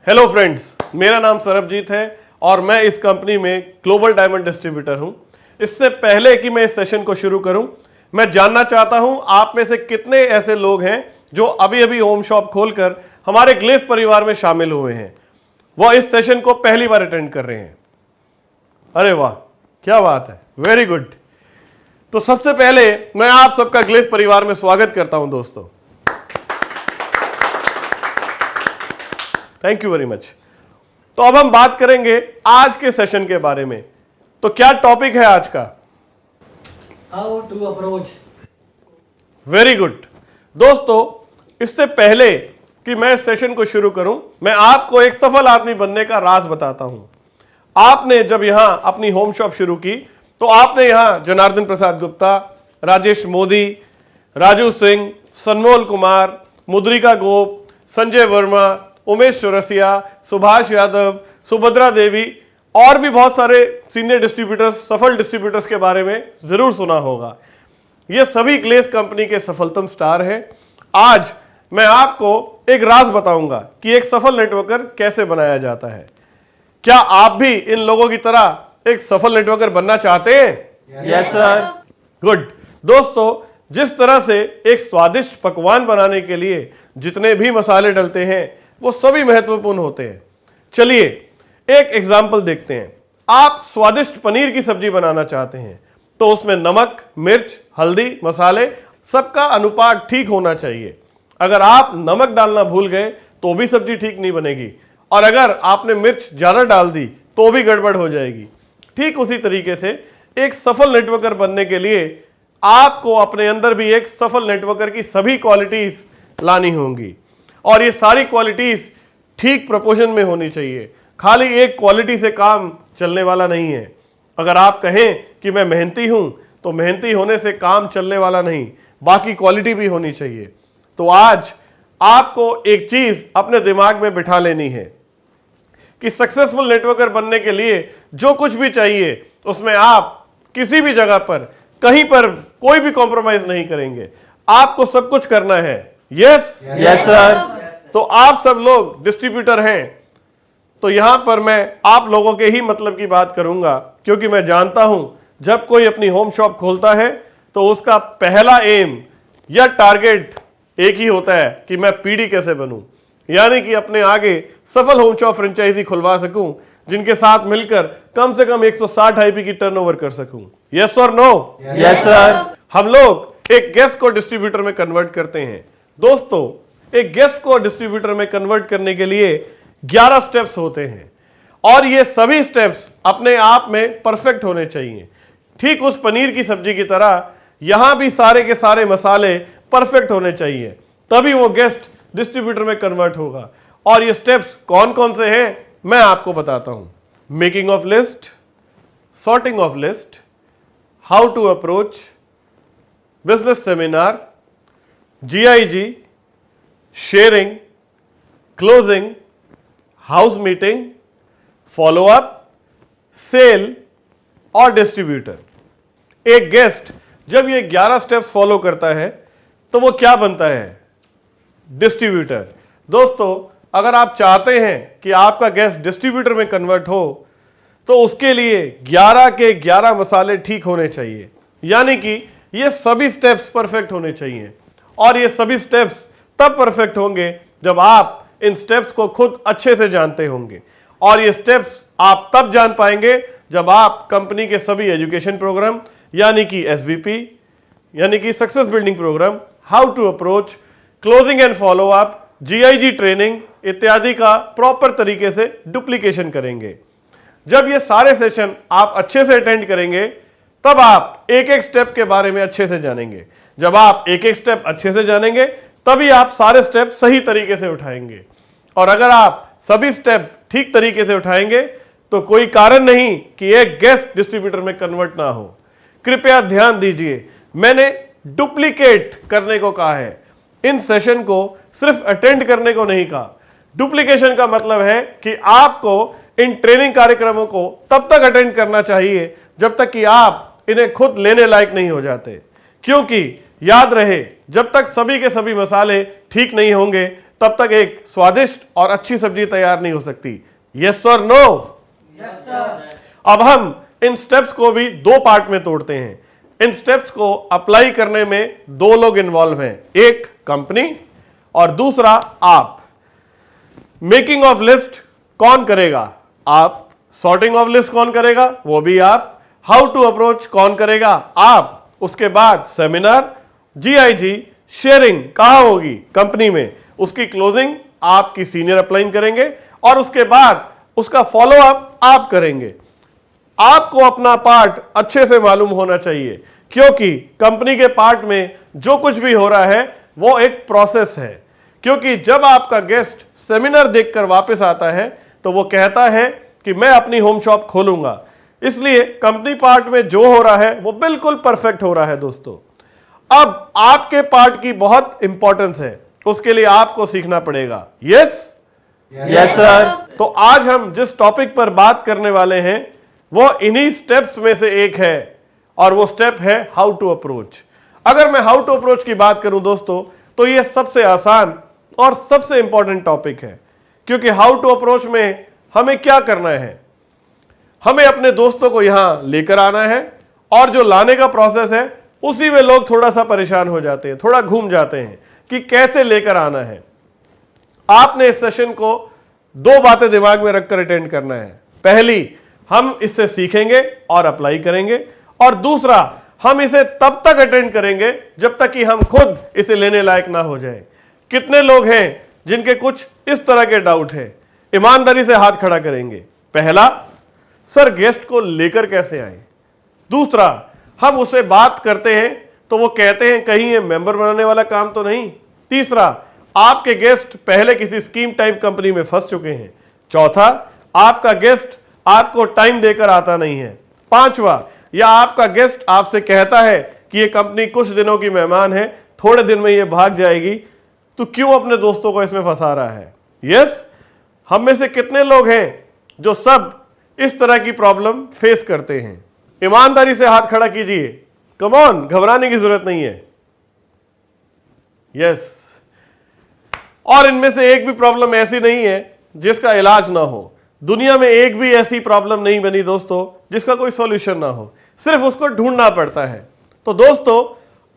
Hello friends, मेरा नाम सरबजीत है और मैं इस कंपनी में ग्लोबल डायमंड डिस्ट्रीब्यूटर हूं। इससे पहले कि मैं इस सेशन को शुरू करूं, मैं जानना चाहता हूं आप में से कितने ऐसे लोग हैं जो अभी अभी होम शॉप खोलकर हमारे ग्लेस परिवार में शामिल हुए हैं, वह इस सेशन को पहली बार अटेंड कर रहे हैं। अरे वाह, क्या बात है, वेरी गुड। तो सबसे पहले मैं आप सबका ग्लेस परिवार में स्वागत करता हूं दोस्तों। Thank you very much. तो अब हम बात करेंगे आज के सेशन के बारे में। तो क्या टॉपिक है आज का? How to approach. Very good दोस्तों, इससे पहले कि मैं इस सेशन को शुरू करूं, मैं आपको एक सफल आदमी बनने का राज बताता हूं। आपने जब यहां अपनी होम शॉप शुरू की तो आपने यहां जनार्दन प्रसाद गुप्ता, राजेश मोदी, राजू सिंह, सनमोल कुमार, मुद्रिका गोप, संजय वर्मा, उमेश चौरसिया, सुभाष यादव, सुभद्रा देवी और भी बहुत सारे सीनियर डिस्ट्रीब्यूटर्स, सफल डिस्ट्रीब्यूटर्स के बारे में जरूर सुना होगा। ये सभी ग्लेस कंपनी के सफलतम स्टार हैं। आज मैं आपको एक राज बताऊंगा कि एक सफल नेटवर्कर कैसे बनाया जाता है। क्या आप भी इन लोगों की तरह एक सफल नेटवर्कर बनना चाहते हैं? Yes sir. गुड दोस्तों, जिस तरह से एक स्वादिष्ट पकवान बनाने के लिए जितने भी मसाले डलते हैं वो सभी महत्वपूर्ण होते हैं। चलिए एक एग्जाम्पल देखते हैं। आप स्वादिष्ट पनीर की सब्जी बनाना चाहते हैं तो उसमें नमक, मिर्च, हल्दी, मसाले सबका अनुपात ठीक होना चाहिए। अगर आप नमक डालना भूल गए तो भी सब्जी ठीक नहीं बनेगी, और अगर आपने मिर्च ज्यादा डाल दी तो भी गड़बड़ हो जाएगी। ठीक उसी तरीके से एक सफल नेटवर्कर बनने के लिए आपको अपने अंदर भी एक सफल नेटवर्कर की सभी क्वालिटीज लानी होंगी, और ये सारी क्वालिटीज ठीक प्रोपोर्शन में होनी चाहिए। खाली एक क्वालिटी से काम चलने वाला नहीं है। अगर आप कहें कि मैं मेहनती हूं तो मेहनती होने से काम चलने वाला नहीं, बाकी क्वालिटी भी होनी चाहिए। तो आज आपको एक चीज अपने दिमाग में बिठा लेनी है कि सक्सेसफुल नेटवर्कर बनने के लिए जो कुछ भी चाहिए उसमें आप किसी भी जगह पर, कहीं पर कोई भी कॉम्प्रोमाइज नहीं करेंगे। आपको सब कुछ करना है। Yes yes sir. तो आप सब लोग डिस्ट्रीब्यूटर हैं, तो यहां पर मैं आप लोगों के ही मतलब की बात करूंगा, क्योंकि मैं जानता हूं जब कोई अपनी होम शॉप खोलता है तो उसका पहला एम या टारगेट एक ही होता है कि मैं पीडी कैसे बनूं, यानी कि अपने आगे सफल होम शॉप फ्रेंचाइजी खुलवा सकूं जिनके साथ मिलकर कम से कम 160 आईपी की टर्नओवर कर सकूं। यस और नो? Yes sir. हम लोग एक गेस्ट को डिस्ट्रीब्यूटर में कन्वर्ट करते हैं। दोस्तों, एक गेस्ट को डिस्ट्रीब्यूटर में कन्वर्ट करने के लिए 11 स्टेप्स होते हैं, और ये सभी स्टेप्स अपने आप में परफेक्ट होने चाहिए। ठीक उस पनीर की सब्जी की तरह यहां भी सारे के सारे मसाले परफेक्ट होने चाहिए, तभी वो गेस्ट डिस्ट्रीब्यूटर में कन्वर्ट होगा। और ये स्टेप्स कौन कौन से हैं मैं आपको बताता हूं। Making of list, sorting of list, how to approach, business seminar, GIG, sharing, closing, house meeting, follow up, sale और डिस्ट्रीब्यूटर। एक गेस्ट जब ये 11 स्टेप्स फॉलो करता है तो वो क्या बनता है? डिस्ट्रीब्यूटर। दोस्तों, अगर आप चाहते हैं कि आपका गेस्ट डिस्ट्रीब्यूटर में कन्वर्ट हो तो उसके लिए 11 के 11 मसाले ठीक होने चाहिए, यानी कि ये सभी स्टेप्स परफेक्ट होने चाहिए। और ये सभी स्टेप्स तब परफेक्ट होंगे जब आप इन स्टेप्स को खुद अच्छे से जानते होंगे, और ये स्टेप्स आप तब जान पाएंगे जब आप कंपनी के सभी एजुकेशन प्रोग्राम, यानी कि SBP, यानी कि success building programme, how to approach, closing and follow up, GIG training इत्यादि का प्रॉपर तरीके से डुप्लीकेशन करेंगे। जब ये सारे सेशन आप अच्छे से अटेंड करेंगे तब आप एक एक स्टेप के बारे में अच्छे से जानेंगे। जब आप एक एक स्टेप अच्छे से जानेंगे तभी आप सारे स्टेप सही तरीके से उठाएंगे, और अगर आप सभी स्टेप ठीक तरीके से उठाएंगे तो कोई कारण नहीं कि एक गेस्ट डिस्ट्रीब्यूटर में कन्वर्ट ना हो। कृपया ध्यान दीजिए, मैंने डुप्लीकेट करने को कहा है, इन सेशन को सिर्फ अटेंड करने को नहीं कहा। डुप्लीकेशन का मतलब है कि आपको इन ट्रेनिंग कार्यक्रमों को तब तक अटेंड करना चाहिए जब तक कि आप इन्हें खुद लेने लायक नहीं हो जाते, क्योंकि याद रहे, जब तक सभी के सभी मसाले ठीक नहीं होंगे तब तक एक स्वादिष्ट और अच्छी सब्जी तैयार नहीं हो सकती। यस और नो? Yes sir. अब हम इन स्टेप्स को भी दो पार्ट में तोड़ते हैं। इन स्टेप्स को अप्लाई करने में दो लोग इन्वॉल्व हैं, एक कंपनी और दूसरा आप। मेकिंग ऑफ लिस्ट कौन करेगा? आप। सॉर्टिंग ऑफ लिस्ट कौन करेगा? वो भी आप। हाउ टू अप्रोच कौन करेगा? आप। उसके बाद सेमिनार, GIG शेयरिंग कहां होगी? कंपनी में। उसकी क्लोजिंग आपकी सीनियर अपलाइन करेंगे और उसके बाद उसका फॉलो अप आप करेंगे। आपको अपना पार्ट अच्छे से मालूम होना चाहिए, क्योंकि कंपनी के पार्ट में जो कुछ भी हो रहा है वो एक प्रोसेस है। क्योंकि जब आपका गेस्ट सेमिनार देखकर वापस आता है तो वो कहता है कि मैं अपनी होम शॉप खोलूंगा, इसलिए कंपनी पार्ट में जो हो रहा है वो बिल्कुल परफेक्ट हो रहा है दोस्तों। अब आपके पार्ट की बहुत इंपॉर्टेंस है, उसके लिए आपको सीखना पड़ेगा। यस? Yes sir. तो आज हम जिस टॉपिक पर बात करने वाले हैं वो इन्हीं स्टेप्स में से एक है, और वो स्टेप है हाउ टू अप्रोच। अगर मैं हाउ टू अप्रोच की बात करूं दोस्तों, तो ये सबसे आसान और सबसे इंपॉर्टेंट टॉपिक है। क्योंकि हाउ टू अप्रोच में हमें क्या करना है? हमें अपने दोस्तों को यहां लेकर आना है, और जो लाने का प्रोसेस है उसी में लोग थोड़ा सा परेशान हो जाते हैं, थोड़ा घूम जाते हैं कि कैसे लेकर आना है। आपने इस सेशन को दो बातें दिमाग में रखकर अटेंड करना है। पहली, हम इससे सीखेंगे और अप्लाई करेंगे, और दूसरा, हम इसे तब तक अटेंड करेंगे जब तक कि हम खुद इसे लेने लायक ना हो जाए। कितने लोग हैं जिनके कुछ इस तरह के डाउट हैं? ईमानदारी से हाथ खड़ा करेंगे। पहला, सर गेस्ट को लेकर कैसे आए? दूसरा, हम उससे बात करते हैं तो वो कहते हैं कहीं ये मेंबर बनाने वाला काम तो नहीं? तीसरा, आपके गेस्ट पहले किसी स्कीम टाइप कंपनी में फंस चुके हैं। चौथा, आपका गेस्ट आपको टाइम देकर आता नहीं है। पांचवा, या आपका गेस्ट आपसे कहता है कि ये कंपनी कुछ दिनों की मेहमान है, थोड़े दिन में ये भाग जाएगी, तो क्यों अपने दोस्तों को इसमें फंसा रहा है? यस? हम में से कितने लोग हैं जो सब इस तरह की प्रॉब्लम फेस करते हैं? ईमानदारी से हाथ खड़ा कीजिए। कम ऑन, घबराने की जरूरत नहीं है। यस। और इनमें से एक भी प्रॉब्लम ऐसी नहीं है जिसका इलाज ना हो। दुनिया में एक भी ऐसी प्रॉब्लम नहीं बनी दोस्तों जिसका कोई सॉल्यूशन ना हो, सिर्फ उसको ढूंढना पड़ता है। तो दोस्तों,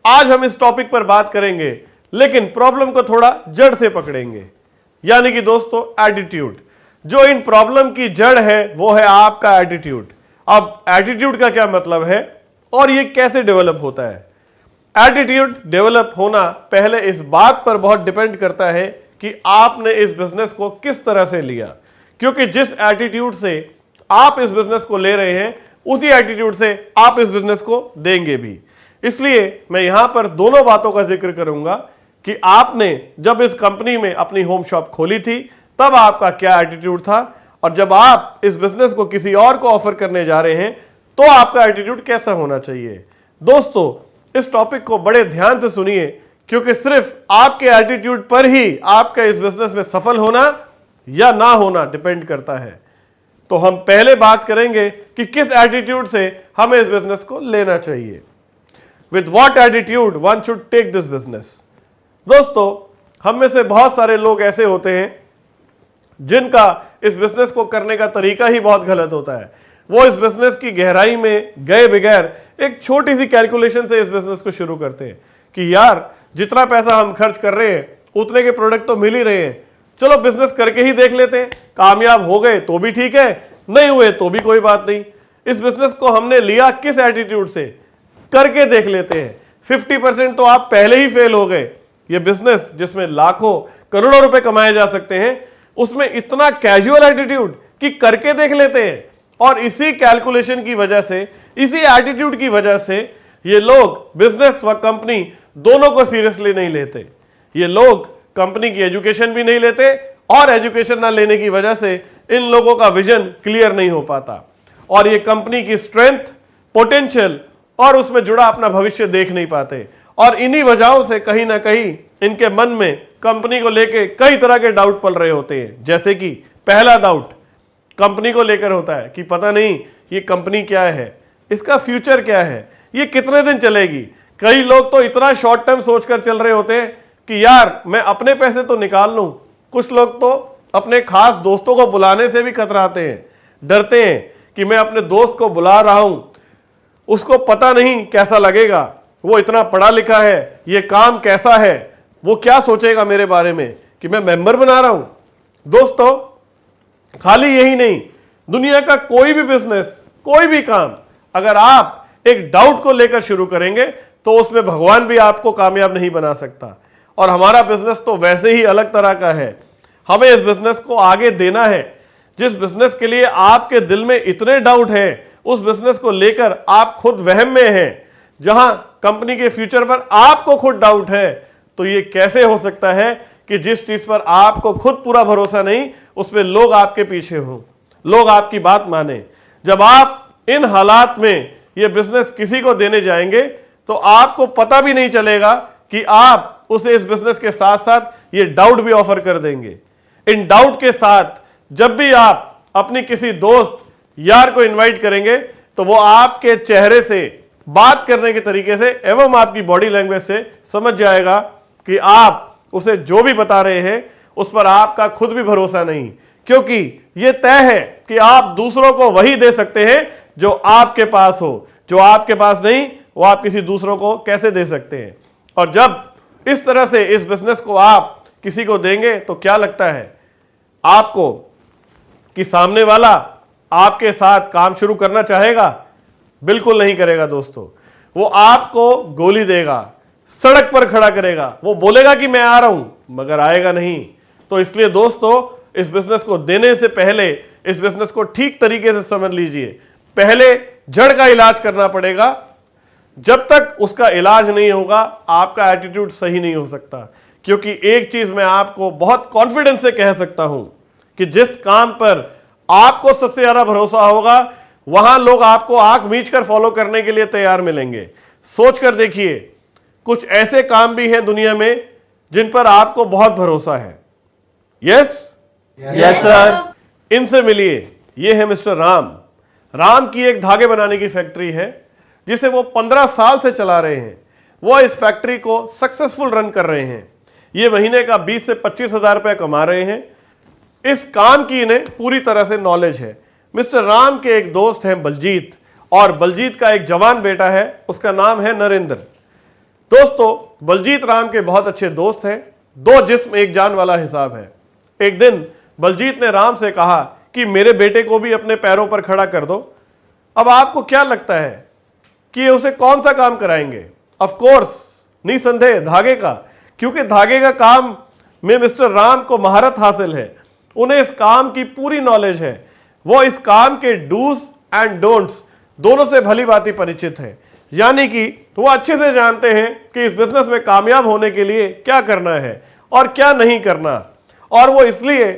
आज हम इस टॉपिक पर बात करेंगे, लेकिन प्रॉब्लम को थोड़ा जड़ से पकड़ेंगे। यानी कि दोस्तों, एटीट्यूड। जो इन प्रॉब्लम की जड़ है वो है आपका एटीट्यूड। अब एटीट्यूड का क्या मतलब है और ये कैसे डेवलप होता है? एटीट्यूड डेवलप होना पहले इस बात पर बहुत डिपेंड करता है कि आपने इस बिजनेस को किस तरह से लिया। क्योंकि जिस एटीट्यूड से आप इस बिजनेस को ले रहे हैं, उसी एटीट्यूड से आप इस बिजनेस को देंगे भी। इसलिए मैं यहां पर दोनों बातों का जिक्र करूंगा कि आपने जब इस कंपनी में अपनी होम शॉप खोली थी तब आपका क्या एटीट्यूड था, और जब आप इस बिजनेस को किसी और को ऑफर करने जा रहे हैं तो आपका एटीट्यूड कैसा होना चाहिए। दोस्तों, इस टॉपिक को बड़े ध्यान से सुनिए, क्योंकि सिर्फ आपके एटीट्यूड पर ही आपका इस बिजनेस में सफल होना या ना होना डिपेंड करता है। तो हम पहले बात करेंगे कि किस एटीट्यूड से हमें इस बिजनेस को लेना चाहिए। With what attitude one should take this business. दोस्तों, हम में से बहुत सारे लोग ऐसे होते हैं जिनका इस बिजनेस को करने का तरीका ही बहुत गलत होता है। वो इस बिजनेस की गहराई में गए बगैर एक छोटी सी कैलकुलेशन से इस बिजनेस को शुरू करते हैं कि यार जितना पैसा हम खर्च कर रहे हैं उतने के प्रोडक्ट तो मिल ही रहे हैं, चलो बिजनेस करके ही देख लेते हैं। कामयाब हो गए तो भी ठीक है, नहीं हुए तो भी कोई बात नहीं। इस बिजनेस को हमने लिया किस एटीट्यूड से? करके देख लेते हैं। 50% तो आप पहले ही फेल हो गए। ये बिजनेस जिसमें लाखों करोड़ों रुपए कमाए जा सकते हैं, उसमें इतना कैजुअल एटीट्यूड कि करके देख लेते हैं। और इसी कैलकुलेशन की वजह से, इसी एटीट्यूड की वजह से ये लोग बिजनेस व कंपनी दोनों को सीरियसली नहीं लेते। ये लोग कंपनी की एजुकेशन भी नहीं लेते, और एजुकेशन ना लेने की वजह से इन लोगों का विजन क्लियर नहीं हो पाता, और ये कंपनी की स्ट्रेंथ, पोटेंशियल और उसमें जुड़ा अपना भविष्य देख नहीं पाते। और इन्हीं वजहों से कहीं ना कहीं इनके मन में कंपनी को लेके कई तरह के डाउट पल रहे होते हैं। जैसे कि पहला डाउट कंपनी को लेकर होता है कि पता नहीं ये कंपनी क्या है, इसका फ्यूचर क्या है, ये कितने दिन चलेगी। कई लोग तो इतना शॉर्ट टर्म सोचकर चल रहे होते हैं कि यार मैं अपने पैसे तो निकाल लूं, कुछ लोग तो अपने खास दोस्तों को बुलाने से भी कतराते हैं, डरते हैं कि मैं अपने दोस्त को बुला रहा हूं, उसको पता नहीं कैसा लगेगा, वो इतना पढ़ा लिखा है, ये काम कैसा है, वो क्या सोचेगा मेरे बारे में कि मैं मेंबर बना रहा हूं। दोस्तों, खाली यही नहीं, दुनिया का कोई भी बिजनेस, कोई भी काम अगर आप एक डाउट को लेकर शुरू करेंगे तो उसमें भगवान भी आपको कामयाब नहीं बना सकता। और हमारा बिजनेस तो वैसे ही अलग तरह का है। हमें इस बिजनेस को आगे देना है। जिस बिजनेस के लिए आपके दिल में इतने डाउट है, उस बिजनेस को लेकर आप खुद वहम में हैं, जहां कंपनी के फ्यूचर पर आपको खुद डाउट है, तो ये कैसे हो सकता है कि जिस चीज पर आपको खुद पूरा भरोसा नहीं, उसमें लोग आपके पीछे हों, लोग आपकी बात माने। जब आप इन हालात में ये बिजनेस किसी को देने जाएंगे तो आपको पता भी नहीं चलेगा कि आप उसे इस बिजनेस के साथ साथ ये डाउट भी ऑफर कर देंगे। इन डाउट के साथ जब भी आप अपनी किसी दोस्त यार को इनवाइट करेंगे तो वो आपके चेहरे से, बात करने के तरीके से एवं आपकी बॉडी लैंग्वेज से समझ जाएगा कि आप उसे जो भी बता रहे हैं उस पर आपका खुद भी भरोसा नहीं, क्योंकि यह तय है कि आप दूसरों को वही दे सकते हैं जो आपके पास हो। जो आपके पास नहीं, वो आप किसी दूसरों को कैसे दे सकते हैं। और जब इस तरह से इस बिजनेस को आप किसी को देंगे तो क्या लगता है आपको कि सामने वाला आपके साथ काम शुरू करना चाहेगा? बिल्कुल नहीं करेगा दोस्तों। वो आपको गोली देगा, सड़क पर खड़ा करेगा, वो बोलेगा कि मैं आ रहा हूं, मगर आएगा नहीं। तो इसलिए दोस्तों, इस बिजनेस को देने से पहले इस बिजनेस को ठीक तरीके से समझ लीजिए। पहले जड़ का इलाज करना पड़ेगा। जब तक उसका इलाज नहीं होगा, आपका एटीट्यूड सही नहीं हो सकता। क्योंकि एक चीज मैं आपको बहुत कॉन्फिडेंस से कह सकता हूं कि जिस काम पर आपको सबसे ज्यादा भरोसा होगा, वहां लोग आपको आंख मीच कर फॉलो करने के लिए तैयार मिलेंगे। सोच कर देखिए, कुछ ऐसे काम भी हैं दुनिया में जिन पर आपको बहुत भरोसा है। Yes yes sir. इनसे मिलिए। ये है मिस्टर राम। राम की एक धागे बनाने की फैक्ट्री है जिसे वो 15 साल से चला रहे हैं। वो इस फैक्ट्री को सक्सेसफुल रन कर रहे हैं। ये महीने का 20 से 25 हजार रुपया कमा रहे हैं। इस काम की इन्हें पूरी तरह से नॉलेज है। मिस्टर राम के एक दोस्त हैं बलजीत, और बलजीत का एक जवान बेटा है, उसका नाम है नरेंद्र। दोस्तों, बलजीत राम के बहुत अच्छे दोस्त हैं। दो जिस्म एक जान वाला हिसाब है। एक दिन बलजीत ने राम से कहा कि मेरे बेटे को भी अपने पैरों पर खड़ा कर दो। अब आपको क्या लगता है कि उसे कौन सा काम कराएंगे? ऑफ कोर्स, निसंदेह धागे का, क्योंकि धागे का काम में मिस्टर राम को महारत हासिल है। उन्हें इस काम की पूरी नॉलेज है। वो इस काम के डूज एंड डोंट्स दोनों से भली भांति परिचित है। यानी कि वो अच्छे से जानते हैं कि इस बिजनेस में कामयाब होने के लिए क्या करना है और क्या नहीं करना। और वो इसलिए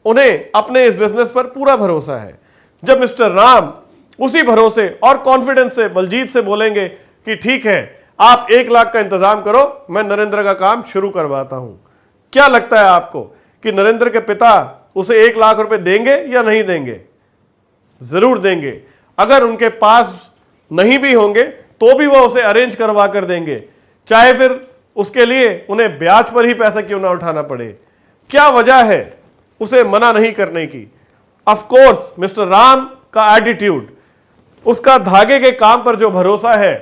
उन्हें अपने इस बिजनेस पर पूरा भरोसा है। जब मिस्टर राम उसी भरोसे और कॉन्फिडेंस से बलजीत से बोलेंगे कि ठीक है, आप 1 लाख का इंतजाम करो, मैं नरेंद्र का काम शुरू करवाता हूं, क्या लगता है आपको कि नरेंद्र के पिता उसे 1 लाख रुपए देंगे या नहीं देंगे? जरूर देंगे। अगर उनके पास नहीं भी होंगे तो भी वो उसे अरेंज करवा कर देंगे, चाहे फिर उसके लिए उन्हें ब्याज पर ही पैसा क्यों ना उठाना पड़े। क्या वजह है उसे मना नहीं करने की? ऑफ कोर्स, मिस्टर राम का एटीट्यूड, उसका धागे के काम पर जो भरोसा है,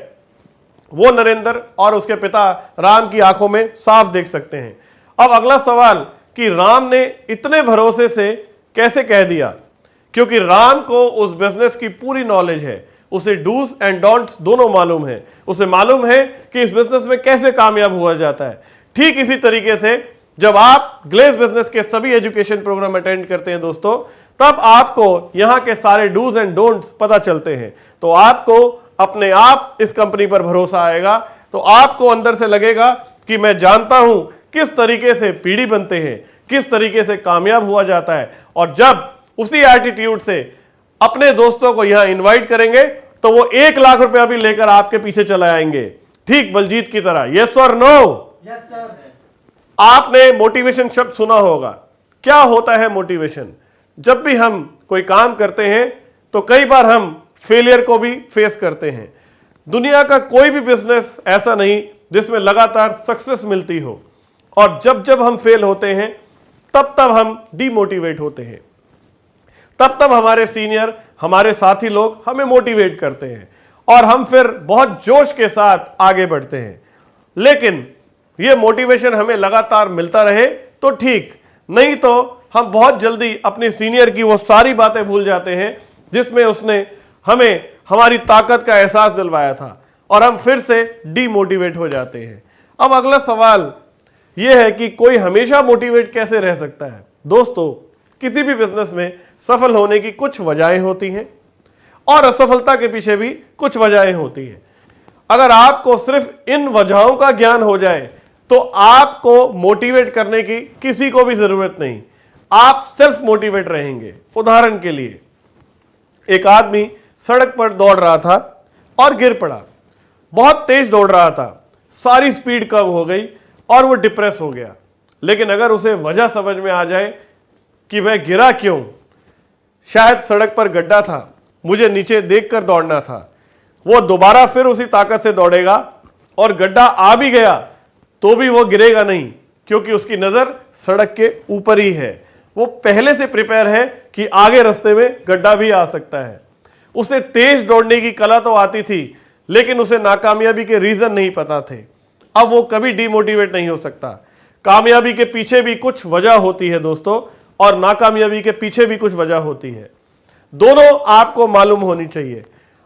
वो नरेंद्र और उसके पिता राम की आंखों में साफ देख सकते हैं। अब अगला सवाल कि राम ने इतने भरोसे से कैसे कह दिया? क्योंकि राम को उस बिजनेस की पूरी नॉलेज है। उसे डूज एंड डोंट्स दोनों मालूम है। उसे मालूम है कि इस बिजनेस में कैसे कामयाब हुआ जाता है। ठीक इसी तरीके से जब आप ग्लेज बिजनेस के सभी एजुकेशन प्रोग्राम अटेंड करते हैं दोस्तों, तब आपको यहां के सारे डूज एंड डोंट्स पता चलते हैं। तो आपको अपने आप इस कंपनी पर भरोसा आएगा। तो आपको अंदर से लगेगा कि मैं जानता हूं किस तरीके से पीढ़ी बनते हैं, किस तरीके से कामयाब हुआ जाता है। और जब उसी एटीट्यूड से अपने दोस्तों को यहां इनवाइट करेंगे तो वो 1 लाख रुपया भी लेकर आपके पीछे चले आएंगे, ठीक बलजीत की तरह। यस और नो? Yes sir. आपने मोटिवेशन शब्द सुना होगा। क्या होता है मोटिवेशन? जब भी हम कोई काम करते हैं तो कई बार हम फेलियर को भी फेस करते हैं। दुनिया का कोई भी बिजनेस ऐसा नहीं जिसमें लगातार सक्सेस मिलती हो। और जब जब हम फेल होते हैं तब तब हम डीमोटिवेट होते हैं, तब तब हमारे सीनियर, हमारे साथी लोग हमें मोटिवेट करते हैं और हम फिर बहुत जोश के साथ आगे बढ़ते हैं। लेकिन यह मोटिवेशन हमें लगातार मिलता रहे तो ठीक, नहीं तो हम बहुत जल्दी अपने सीनियर की वो सारी बातें भूल जाते हैं जिसमें उसने हमें हमारी ताकत का एहसास दिलवाया था और हम फिर से डीमोटिवेट हो जाते हैं। अब अगला सवाल यह है कि कोई हमेशा मोटिवेट कैसे रह सकता है? दोस्तों, किसी भी बिजनेस में सफल होने की कुछ वजहें होती हैं और असफलता के पीछे भी कुछ वजहें होती हैं। अगर आपको सिर्फ इन वजहों का ज्ञान हो जाए तो आपको मोटिवेट करने की किसी को भी जरूरत नहीं, आप सेल्फ मोटिवेट रहेंगे। उदाहरण के लिए, एक आदमी सड़क पर दौड़ रहा था और गिर पड़ा, बहुत तेज दौड़ रहा था, सारी स्पीड कम हो गई और वो डिप्रेस हो गया। लेकिन अगर उसे वजह समझ में आ जाए कि मैं गिरा क्यों, शायद सड़क पर गड्ढा था, मुझे नीचे देखकर दौड़ना था, वो दोबारा फिर उसी ताकत से दौड़ेगा और गड्ढा आ भी गया तो भी वो गिरेगा नहीं, क्योंकि उसकी नजर सड़क के ऊपर ही है। वो पहले से प्रिपेयर है कि आगे रास्ते में गड्ढा भी आ सकता है। उसे तेज दौड़ने की कला तो आती थी, लेकिन उसे नाकामयाबी के रीजन नहीं पता थे। अब वो कभी डीमोटिवेट नहीं हो सकता। कामयाबी के पीछे भी कुछ वजह होती है दोस्तों, और नाकामयाबी के पीछे भी कुछ वजह होती है। दोनों आपको मालूम होनी चाहिए।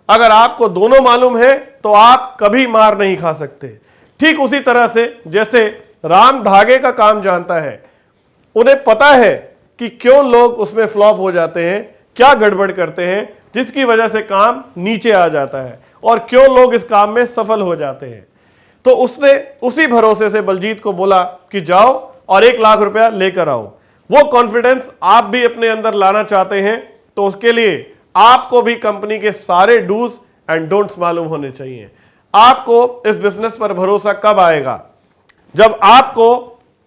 अगर आपको दोनों मालूम है तो आप कभी मार नहीं खा सकते। ठीक उसी तरह से जैसे राम धागे का काम जानता है, उन्हें पता है कि क्यों लोग उसमें फ्लॉप हो जाते हैं, क्या गड़बड़ करते हैं जिसकी वजह से काम नीचे आ जाता है, और क्यों लोग इस काम में सफल हो जाते हैं। तो उसने उसी भरोसे से बलजीत को बोला कि जाओ और 1 लाख रुपया लेकर आओ। वो कॉन्फिडेंस आप भी अपने अंदर लाना चाहते हैं तो उसके लिए आपको भी कंपनी के सारे डूज एंड डोंट्स मालूम होने चाहिए। आपको इस बिजनेस पर भरोसा कब आएगा? जब आपको